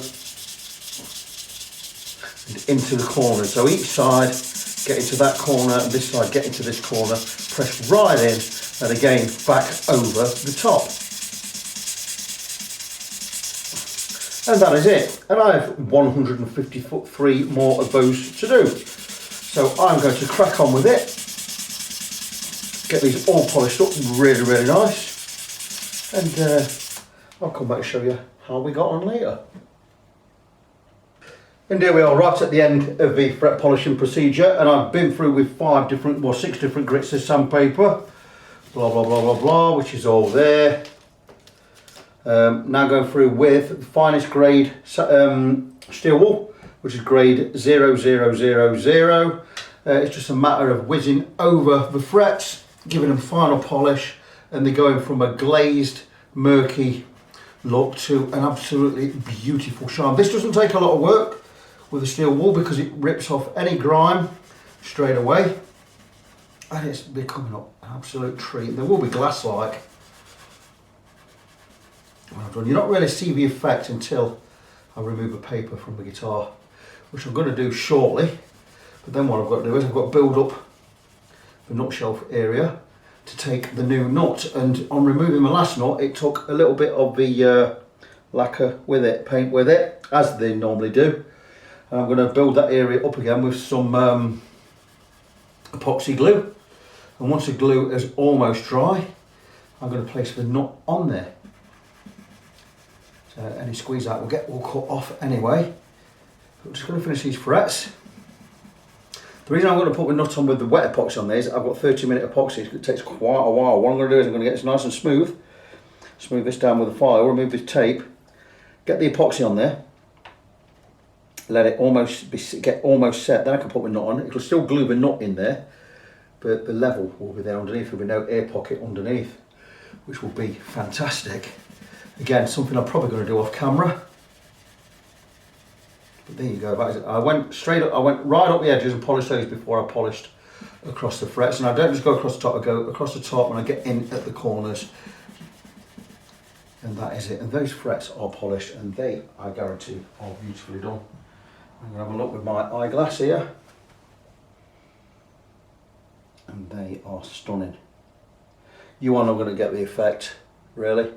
and into the corner. So each side, get into that corner, and this side, get into this corner, press right in, and again, back over the top. And that is it. And I have 153 more of those to do. So I'm going to crack on with it. Get these all polished up, really, really nice. And I'll come back and show you how we got on later. And here we are, right at the end of the fret polishing procedure, and I've been through with 6 different grits of sandpaper, blah blah blah blah blah, which is all there. Now going through with the finest grade steel wool, which is grade 0000. It's just a matter of whizzing over the frets, giving them final polish, and they're going from a glazed, murky look to an absolutely beautiful shine. This doesn't take a lot of work with the steel wool because it rips off any grime straight away, and it's becoming an absolute treat. There will be glass-like when I've done. You don't really see the effect until I remove the paper from the guitar, which I'm going to do shortly. But then what I've got to do is I've got to build up the nut shelf area to take the new nut, and on removing the last nut it took a little bit of the lacquer with it, paint with it, as they normally do. And I'm going to build that area up again with some epoxy glue, and once the glue is almost dry, I'm going to place the nut on there. So any squeeze out will get all cut off anyway. But I'm just going to finish these frets. The reason I'm going to put the nut on with the wet epoxy on these, I've got 30-minute epoxy, it takes quite a while. What I'm going to do is I'm going to get this nice and smooth this down with a file, remove this tape, get the epoxy on there, let it get almost set, then I can put the nut on. It'll still glue the nut in there, but the level will be there underneath, there'll be no air pocket underneath, which will be fantastic. Again, something I'm probably going to do off camera. But there you go, that is it. I went right up the edges and polished those before I polished across the frets. And I don't just go across the top, I go across the top when I get in at the corners. And that is it. And those frets are polished, and they, I guarantee, are beautifully done. I'm going to have a look with my eyeglass here. And they are stunning. You are not going to get the effect, really.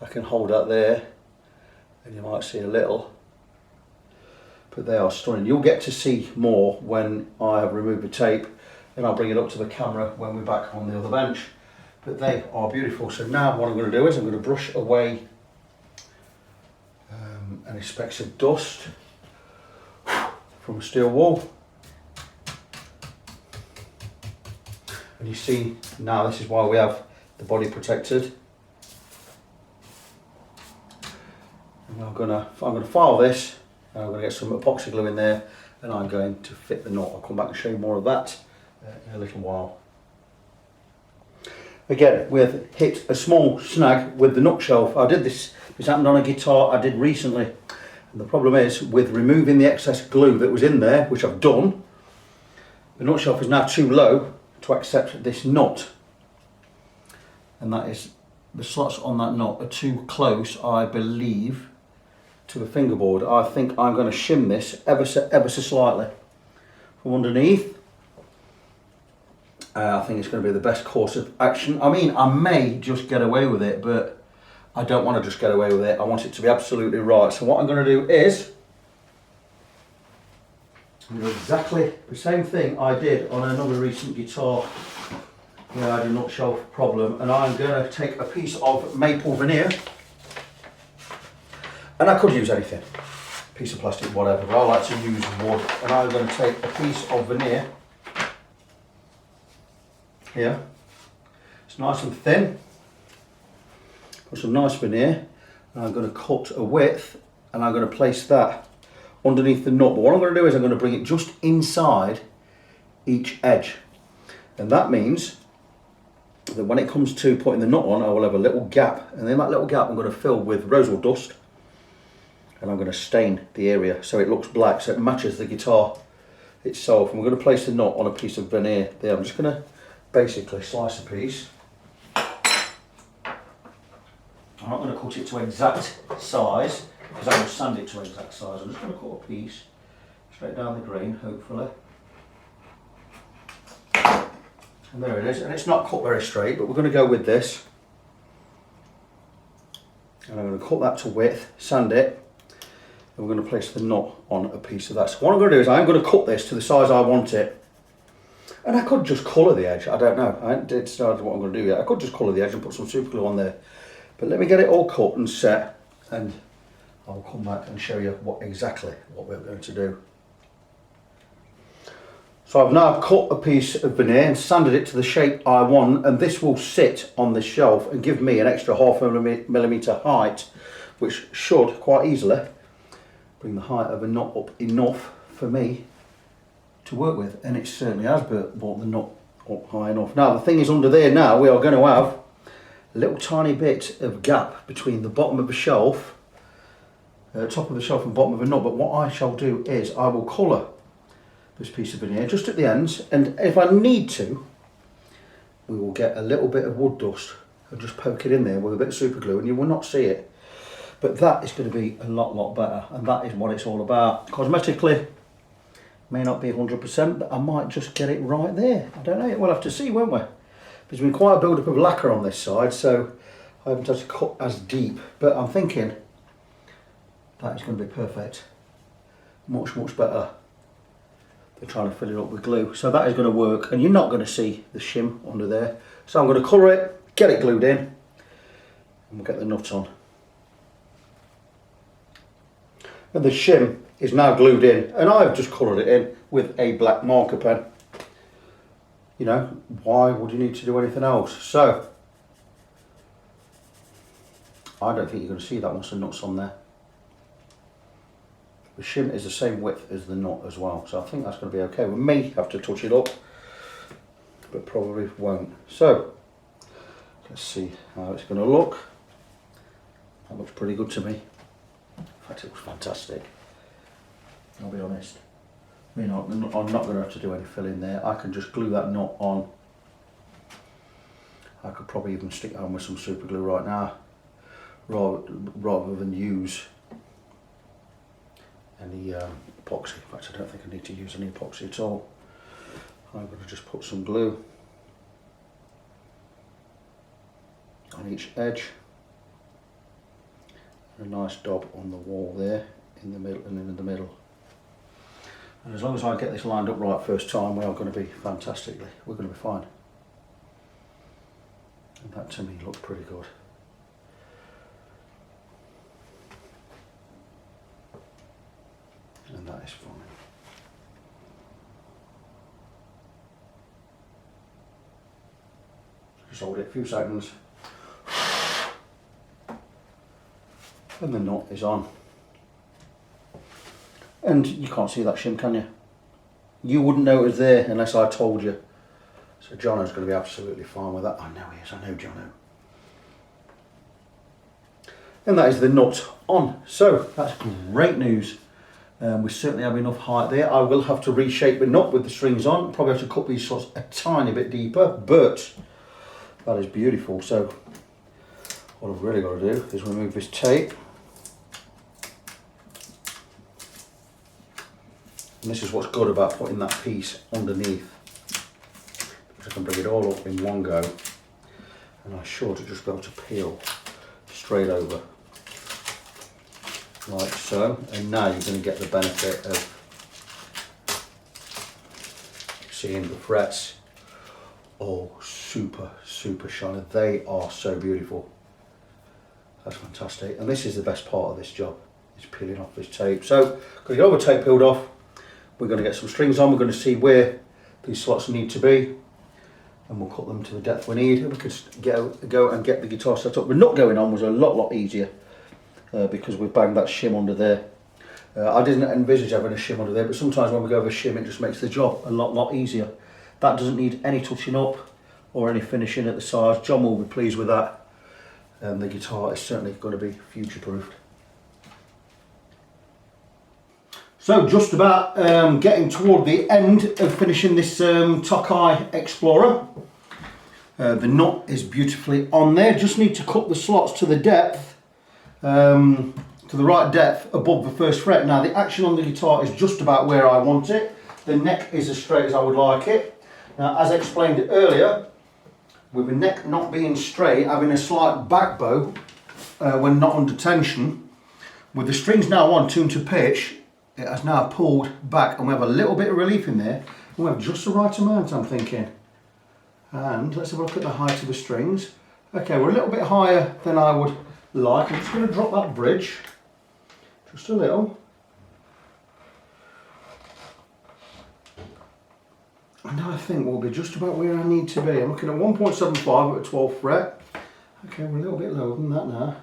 I can hold that there, and you might see a little. But they are stunning. You'll get to see more when I have removed the tape, and I'll bring it up to the camera when we're back on the other bench. But they are beautiful. So now what I'm going to do is I'm going to brush away any specks of dust from steel wool. And you see now, this is why we have the body protected. And I'm going to file this. I'm going to get some epoxy glue in there, and I'm going to fit the knot. I'll come back and show you more of that in a little while. Again, we've hit a small snag with the nut shelf. I did this happened on a guitar I did recently. And the problem is, with removing the excess glue that was in there, which I've done, the nut shelf is now too low to accept this nut. And that is, the slots on that nut are too close, I believe, to the fingerboard. I think I'm going to shim this ever so slightly from underneath. I think it's going to be the best course of action. I mean, I may just get away with it, but I don't want to just get away with it. I want it to be absolutely right. So what I'm going to do is I'm going to do exactly the same thing I did on another recent guitar where I had a nut shelf problem, and I'm going to take a piece of maple veneer. And I could use anything, piece of plastic, whatever, but I like to use wood. And I'm going to take a piece of veneer here. It's nice and thin. Got some nice veneer, and I'm going to cut a width, and I'm going to place that underneath the nut. But what I'm going to do is I'm going to bring it just inside each edge, and that means that when it comes to putting the nut on, I will have a little gap, and in that little gap I'm going to fill with rosewood dust, and I'm going to stain the area so it looks black, so it matches the guitar itself. And we're going to place the nut on a piece of veneer there. I'm just going to basically slice a piece. I'm not going to cut it to exact size because I will sand it to exact size. I'm just going to cut a piece straight down the grain, hopefully. And there it is, and it's not cut very straight, but we're going to go with this. And I'm going to cut that to width, sand it, and we're going to place the nut on a piece of that. So what I'm going to do is I'm going to cut this to the size I want it. And I could just colour the edge, I don't know. I haven't decided what I'm going to do yet. I could just colour the edge and put some super glue on there. But let me get it all cut and set, and I'll come back and show you exactly what we're going to do. So I've now cut a piece of veneer and sanded it to the shape I want, and this will sit on the shelf and give me an extra 0.5 millimetre height, which should quite easily bring the height of a nut up enough for me to work with. And it certainly has brought the nut up high enough. Now the thing is, under there now we are going to have a little tiny bit of gap between the bottom of the shelf, top of the shelf and bottom of the nut. But what I shall do is I will colour this piece of veneer just at the ends, and if I need to, we will get a little bit of wood dust and just poke it in there with a bit of super glue, and you will not see it. But that is going to be a lot better, and that is what it's all about. Cosmetically, may not be 100%, but I might just get it right there. I don't know, we'll have to see, won't we? There's been quite a build-up of lacquer on this side, so I haven't had to cut as deep, but I'm thinking that is going to be perfect. Much better than trying to fill it up with glue. So that is going to work, and you're not going to see the shim under there. So I'm going to colour it, get it glued in, and we'll get the nut on. And the shim is now glued in, and I've just coloured it in with a black marker pen. You know, why would you need to do anything else? So I don't think you're going to see that once the nut's on there. The shim is the same width as the nut as well, so I think that's going to be okay. We may have to touch it up, but probably won't. So let's see how it's going to look. That looks pretty good to me. In fact, it looks fantastic. I'll be honest. I'm not going to have to do any filling there. I can just glue that nut on. I could probably even stick it on with some super glue right now, rather than use any epoxy. In fact, I don't think I need to use any epoxy at all. I'm going to just put some glue on each edge, and a nice dab on the wall there, in the middle and in the middle. And as long as I get this lined up right first time, we are going to be fantastically, we're going to be fine. And that to me looks pretty good. And that is fine. Just hold it a few seconds, and the nut is on. And you can't see that shim, can you? You wouldn't know it was there unless I told you. So Jono's going to be absolutely fine with that. I know he is, I know Jono. And that is the nut on. So that's great news. We certainly have enough height there. I will have to reshape the nut with the strings on. Probably have to cut these slots a tiny bit deeper, but that is beautiful. So what I've really got to do is remove this tape. And this is what's good about putting that piece underneath, because I can bring it all up in one go, and I should just be able to peel straight over like so. And now you're going to get the benefit of seeing the frets all super shiny. They are so beautiful. That's fantastic, and this is the best part of this job, is peeling off this tape. So going to get all the tape peeled off. We're going to get some strings on. We're going to see where these slots need to be, and we'll cut them to the depth we need, and we could go and get the guitar set up. The nut going on was a lot easier because we banged that shim under there. I didn't envisage having a shim under there, but sometimes when we go over shim it just makes the job a lot easier. That doesn't need any touching up or any finishing at the sides. John will be pleased with that, and the guitar is certainly going to be future proofed. So just about getting toward the end of finishing this Tokai Explorer. The nut is beautifully on there. Just need to cut the slots to the depth, to the right depth above the first fret. Now the action on the guitar is just about where I want it. The neck is as straight as I would like it. Now, as I explained earlier, with the neck not being straight, having a slight back bow when not under tension, with the strings now on tuned to pitch, it has now pulled back, and we have a little bit of relief in there. We have just the right amount, I'm thinking. And let's have a look at the height of the strings. Okay, we're a little bit higher than I would like. I'm just going to drop that bridge just a little. And now I think we'll be just about where I need to be. I'm looking at 1.75 at the 12th fret. Okay, we're a little bit lower than that now.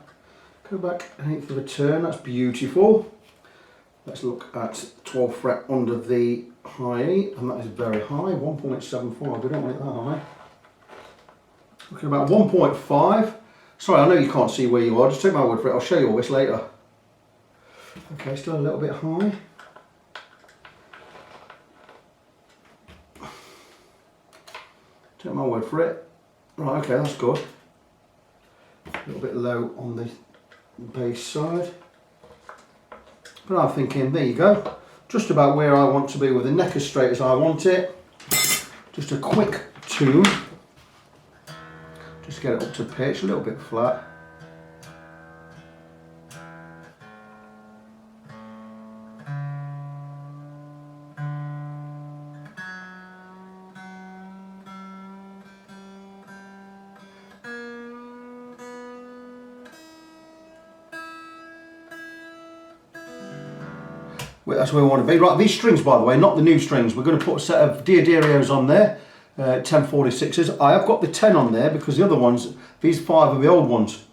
Go back an eighth of a turn, that's beautiful. Let's look at 12th fret under the high E, and that is very high, 1.75, we don't want it that high. Looking about 1.5. Sorry, I know you can't see where you are, just take my word for it, I'll show you all this later. Okay, still a little bit high. Take my word for it. Right, okay, that's good. A little bit low on the bass side. But I'm thinking, there you go, just about where I want to be with the neck as straight as I want it. Just a quick tune, just get it up to pitch, a little bit flat. That's where we want to be. Right, these strings, by the way, not the new strings. We're going to put a set of Dioderios on there, 1046s. I have got the 10 on there because the other ones, these 5 are the old ones.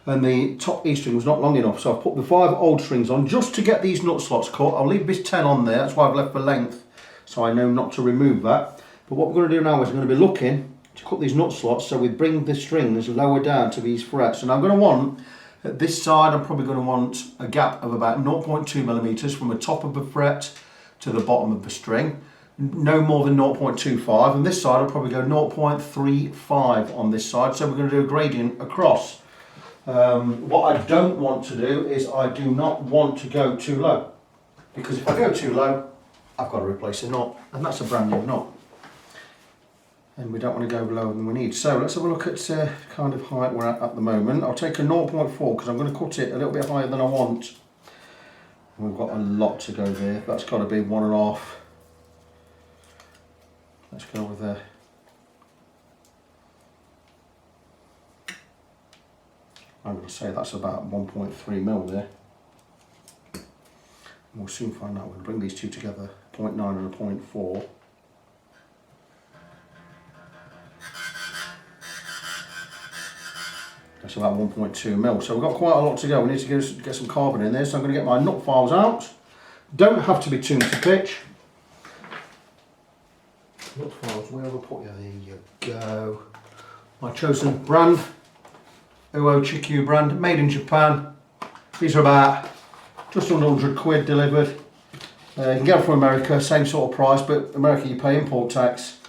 And the top E string was not long enough, so I've put the 5 old strings on just to get these nut slots cut. I'll leave this 10 on there, that's why I've left the length, so I know not to remove that. But what we're going to do now is we're going to be looking to cut these nut slots so we bring the strings lower down to these frets. And I'm going to want, at this side, I'm probably going to want a gap of about 0.2 millimeters from the top of the fret to the bottom of the string. No more than 0.25. And this side, I'll probably go 0.35 on this side. So we're going to do a gradient across. What I don't want to do is I do not want to go too low. Because if I go too low, I've got to replace a nut. And that's a brand new nut. And we don't want to go lower than we need. So let's have a look at kind of height we're at the moment. I'll take a 0.4 because I'm going to cut it a little bit higher than I want. And we've got a lot to go there. That's got to be 1.5. Let's go with there. I'm going to say that's about 1.3 mil there. And we'll soon find out. We'll bring these two together, 0.9 and a 0.4. That's about 1.2 mil. So we've got quite a lot to go. We need to get some carbon in there. So I'm going to get my nut files out. Don't have to be tuned to pitch. Nut files, where have I put you? There you go. My chosen brand, Uo Chikyu brand, made in Japan. These are about just under 100 quid delivered. You can get them from America, same sort of price, but America you pay import tax.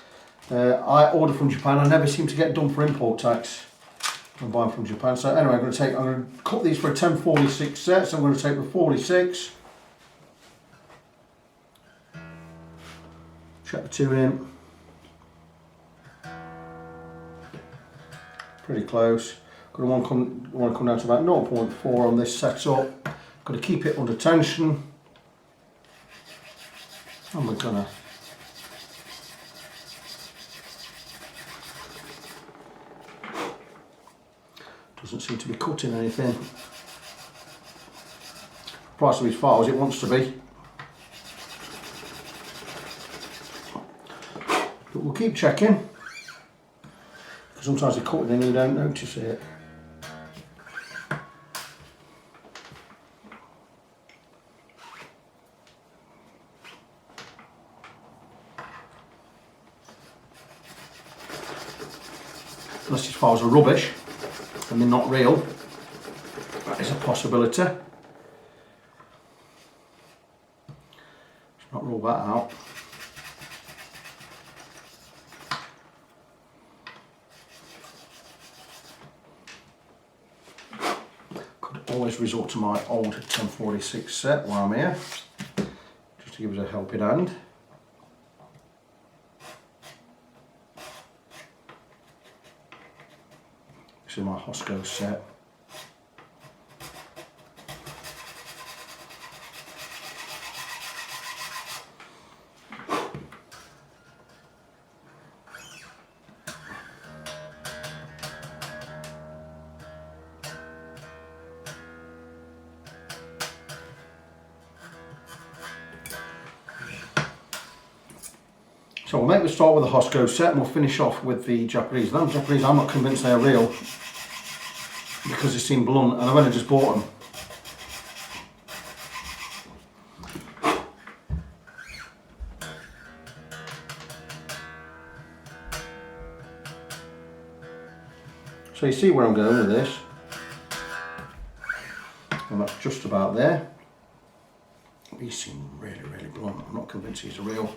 I order from Japan, I never seem to get done for import tax. I'm buying from Japan. So anyway, I'm going to cut these for a 1046 set. So I'm going to take the 46. Check the tune in. Pretty close. Going to want to come down to about 0.4 on this setup. Got to keep it under tension. And we're going to doesn't seem to be cutting anything. Price of these files, it wants to be. But we'll keep checking. Sometimes you're cutting and you don't notice it. Unless these files are rubbish and they're not real, that is a possibility. Let's not rule that out. Could always resort to my old 1046 set while I'm here, just to give us a helping hand. This is my Hosco set. So we'll make the start with the Hosco set and we'll finish off with the Japanese. Them Japanese, I'm not convinced they're real because they seem blunt and I've only just bought them. So you see where I'm going with this, and that's just about there. These seem really, really blunt. I'm not convinced these are real.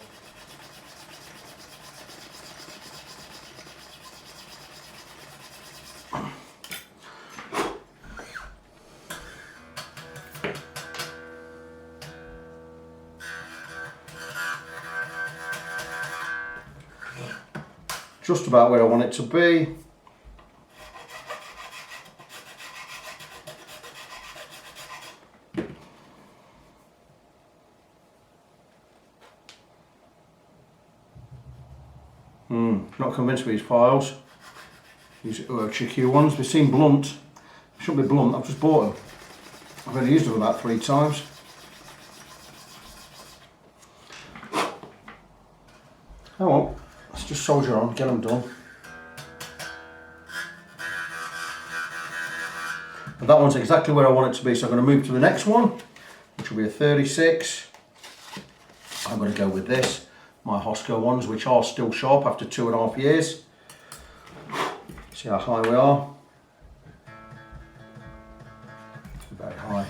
Just about where I want it to be. Not convinced with these files. These chicky ones, they seem blunt. They shouldn't be blunt, I've just bought them. I've only used them about 3 times. Oh well, let's just soldier on, get them done. And that one's exactly where I want it to be, so I'm going to move to the next one, which will be a 36. I'm going to go with this. My Hosco ones, which are still sharp after 2.5 years. See how high we are. Very high.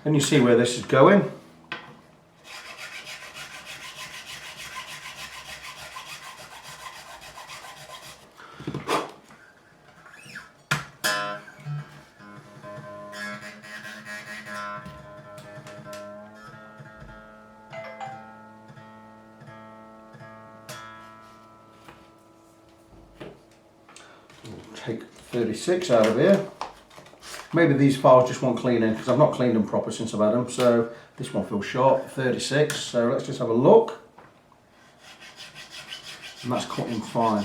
And you see where this is going. Take 36 out of here. Maybe these files just want cleaning because I've not cleaned them proper since I've had them, so this one feels short, 36. So let's just have a look. And that's cutting fine.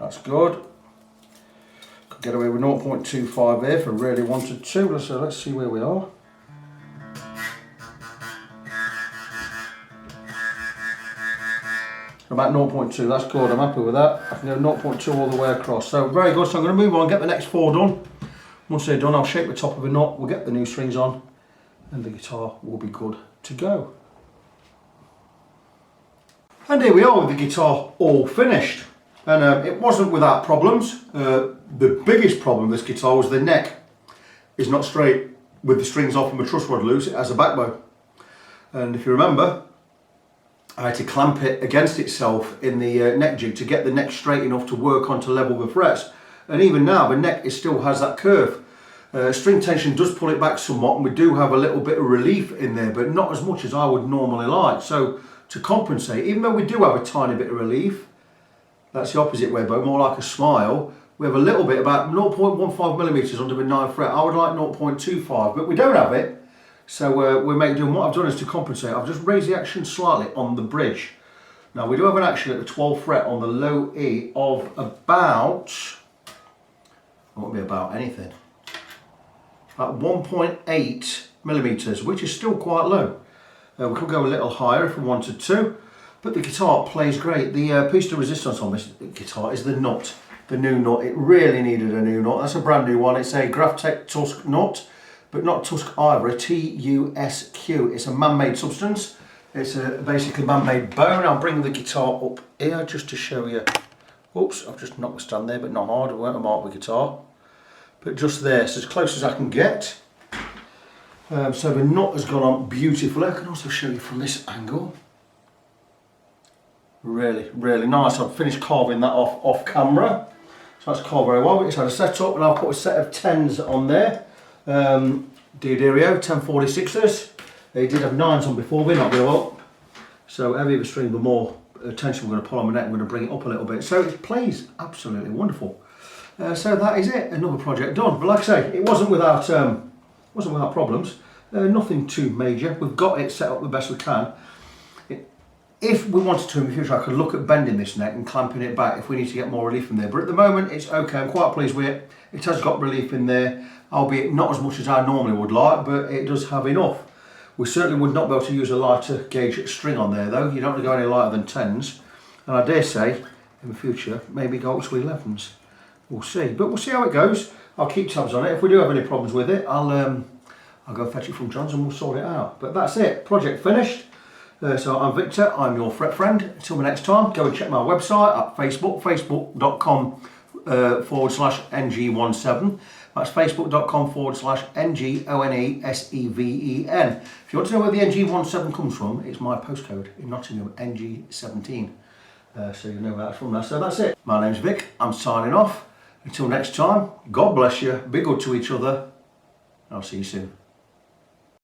That's good. Could get away with 0.25 there if I really wanted to. Let's see where we are. About 0.2, that's good, I'm happy with that. I can go 0.2 all the way across. So very good, so I'm going to move on, get the next 4 done. Once they're done, I'll shape the top of a knot, we'll get the new strings on, and the guitar will be good to go. And here we are with the guitar all finished. And it wasn't without problems. The biggest problem with this guitar was the neck is not straight with the strings off and the truss rod loose. It has a back bow. And if you remember, I had to clamp it against itself in the neck jig to get the neck straight enough to work on to level the frets. And even now the neck still has that curve. String tension does pull it back somewhat and we do have a little bit of relief in there, but not as much as I would normally like. So to compensate, even though we do have a tiny bit of relief, that's the opposite way, but more like a smile. We have a little bit, about 0.15 millimeters under the 9th fret. I would like 0.25, but we don't have it. So we're making do. What I've done is to compensate. I've just raised the action slightly on the bridge. Now we do have an action at the 12th fret on the low E of about, it won't be about anything, about 1.8 millimeters, which is still quite low. We could go a little higher if we wanted to, but the guitar plays great. The piece de resistance on this guitar is the nut, the new nut. It really needed a new nut. That's a brand new one. It's a Graphtec Tusk nut, but not Tusk Ivory, TUSQ. It's a man-made substance. It's a basically man-made bone. I'll bring the guitar up here just to show you. Oops, I've just knocked the stand there, but not hard. I won't mark the guitar. But just there, so as close as I can get. So the nut has gone on beautifully. I can also show you from this angle. Really, really nice. I've finished carving that off camera. So that's carved very well. It's had a setup, and I'll put a set of 10s on there. Diodario 1046s. They did have 9s on before, we're not going to up. So heavier the string, the more tension we're going to pull on my neck, we're going to bring it up a little bit. So it plays absolutely wonderful. So that is it, another project done. But like I say, it wasn't without problems. Nothing too major. We've got it set up the best we can. If we wanted to in the future, I could look at bending this neck and clamping it back if we need to get more relief in there. But at the moment, it's okay. I'm quite pleased with it. It has got relief in there, albeit not as much as I normally would like, but it does have enough. We certainly would not be able to use a lighter gauge string on there though. You don't want to go any lighter than 10s. And I dare say, in the future, maybe go up to 11s. We'll see. But we'll see how it goes. I'll keep tabs on it. If we do have any problems with it, I'll go fetch it from John's and we'll sort it out. But that's it. Project finished. So I'm Victor, I'm your fret friend. Until the next time, go and check my website at Facebook, facebook.com/ng17. That's facebook.com/NGONESEVEN. If you want to know where the NG17 comes from, it's my postcode in Nottingham, NG17. So you know where that's from there. So that's it. My name's Vic, I'm signing off. Until next time, God bless you, be good to each other, and I'll see you soon.